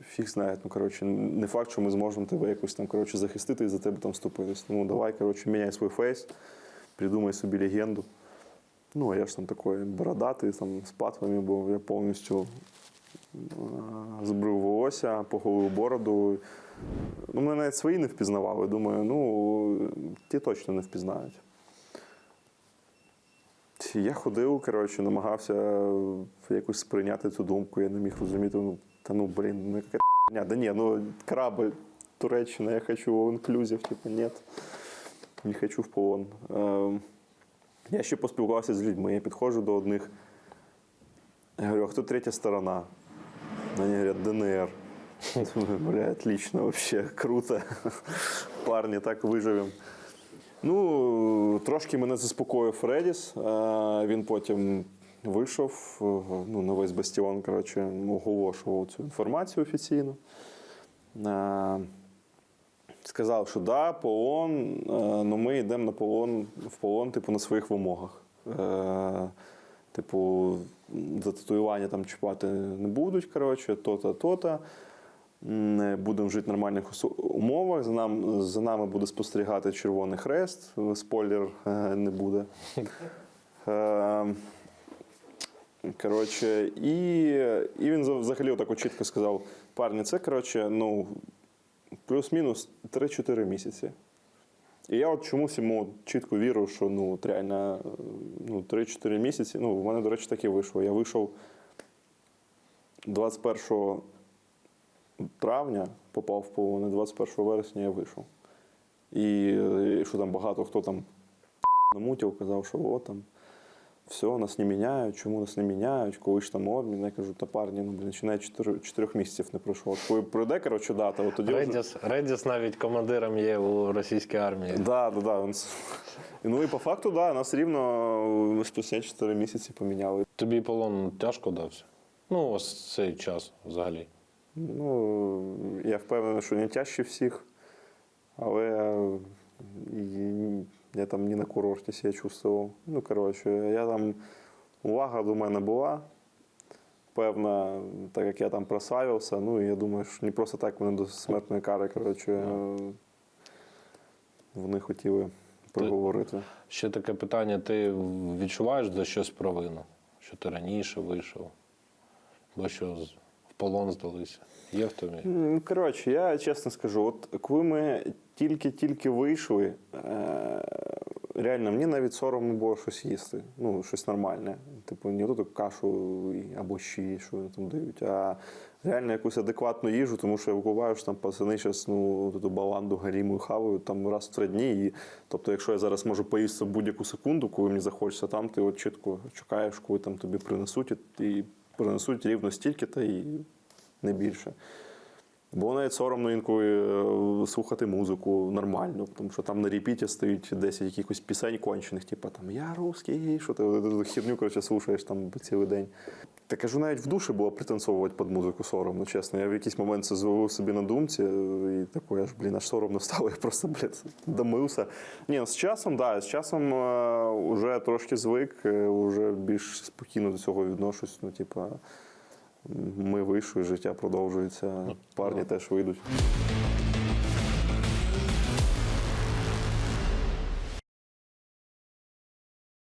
фіг знає, ну, коротше, не факт, що ми зможемо тебе якось там, коротше, захистити і за тебе там вступитись. Ну, давай, коротше, міняй свій фейс, придумай собі легенду. Ну, а я ж там такий бородатий, там, з патлами був, я повністю збрив волосся, поголив бороду. Ну, мене навіть свої не впізнавали. Думаю, ну, ті точно не впізнають. Я ходив, коротше, намагався якось сприйняти цю думку, я не міг розуміти, ну, та ну, блін, ну, яка х**ня, да ні, ну, краби, Туреччина, я хочу all-inclusive, типу, ні, не хочу в полон. Я ще поспілкувався з людьми, я підходжу до одних, я говорю, а хто третя сторона? Вони говорять, ДНР. Бля, отлично, вообще, круто. Парні, так виживемо. Ну, трошки мене заспокоїв Фредіс. Він потім вийшов, ну, на весь бастіон, коротше, оголошував цю інформацію офіційно. Сказав, що да, полон, ну ми йдемо на полон, в полон, типу, на своїх вимогах. Типу, за татуювання там чіпати не будуть, коротше, то-то, то-то. Будемо жити в нормальних умовах. За нами буде спостерігати Червоний Хрест. Спойлер, не буде. Коротше, і він взагалі отак чітко сказав, парні, це, коротше, ну, плюс-мінус 3-4 місяці. І я от чомусь йому чітко вірю, що, ну, от реально, ну, 3-4 місяці, ну, в мене, до речі, так і вийшло. Я вийшов 21 травня, попав в полон, і 21 вересня я вийшов. І що там багато хто там намутив, казав, що о, там, все, нас не міняють, чому нас не міняють, коли ж там обмін. Я кажу, та парні, ну, блін, ще навіть 4 місяців не пройшло. Коли пройде, коротше, дата, от тоді Редіс навіть командиром є у російській армії. Да. Ну і по факту, да, нас рівно спустя 4 місяці поміняли. Тобі полон тяжко дався? Ну, ось цей час взагалі. Ну, я впевнений, що не тяжче всіх, але я там не на курорті себе чувствував. Ну, коротше, я там, увага до мене була певна, так як я там прославився, ну, і я думаю, що не просто так мене до смертної кари, коротше, вони хотіли проговорити. Ще таке питання, ти відчуваєш за щось провину? Що ти раніше вийшов? Бо що в полон здалися? Є в тобі? Коротше, я чесно скажу, от коли ми тільки вийшли, реально, мені навіть соромно було щось їсти, ну, щось нормальне. Типу, не тут кашу або щі, що вони там дають, а реально якусь адекватну їжу, тому що я вкуваю, що там пацани зараз, ну, ту баланду гаріму хавають там раз в 3 дні. І, тобто, якщо я зараз можу поїсти в будь-яку секунду, коли мені захочеться, там ти от чітко чекаєш, коли там тобі принесуть, і принесуть рівно стільки-то і не більше. Бо навіть соромно інколи слухати музику нормально, тому що там на репіті стоїть 10 якихось пісень кончених, типу там «Я русський», що ти херню, коротше, слухаєш там цілий день. Та кажу, навіть в душі було пританцовувати під музику соромно, чесно. Я в якийсь момент це зловив собі на думці, і такой, аж, блін, аж соромно стало, я просто, блядь, домився. Ні, з часом, да, з часом вже трошки звик, вже більш спокійно до цього відношусь, ну, типу, ми вийшли, життя продовжується, парні теж вийдуть.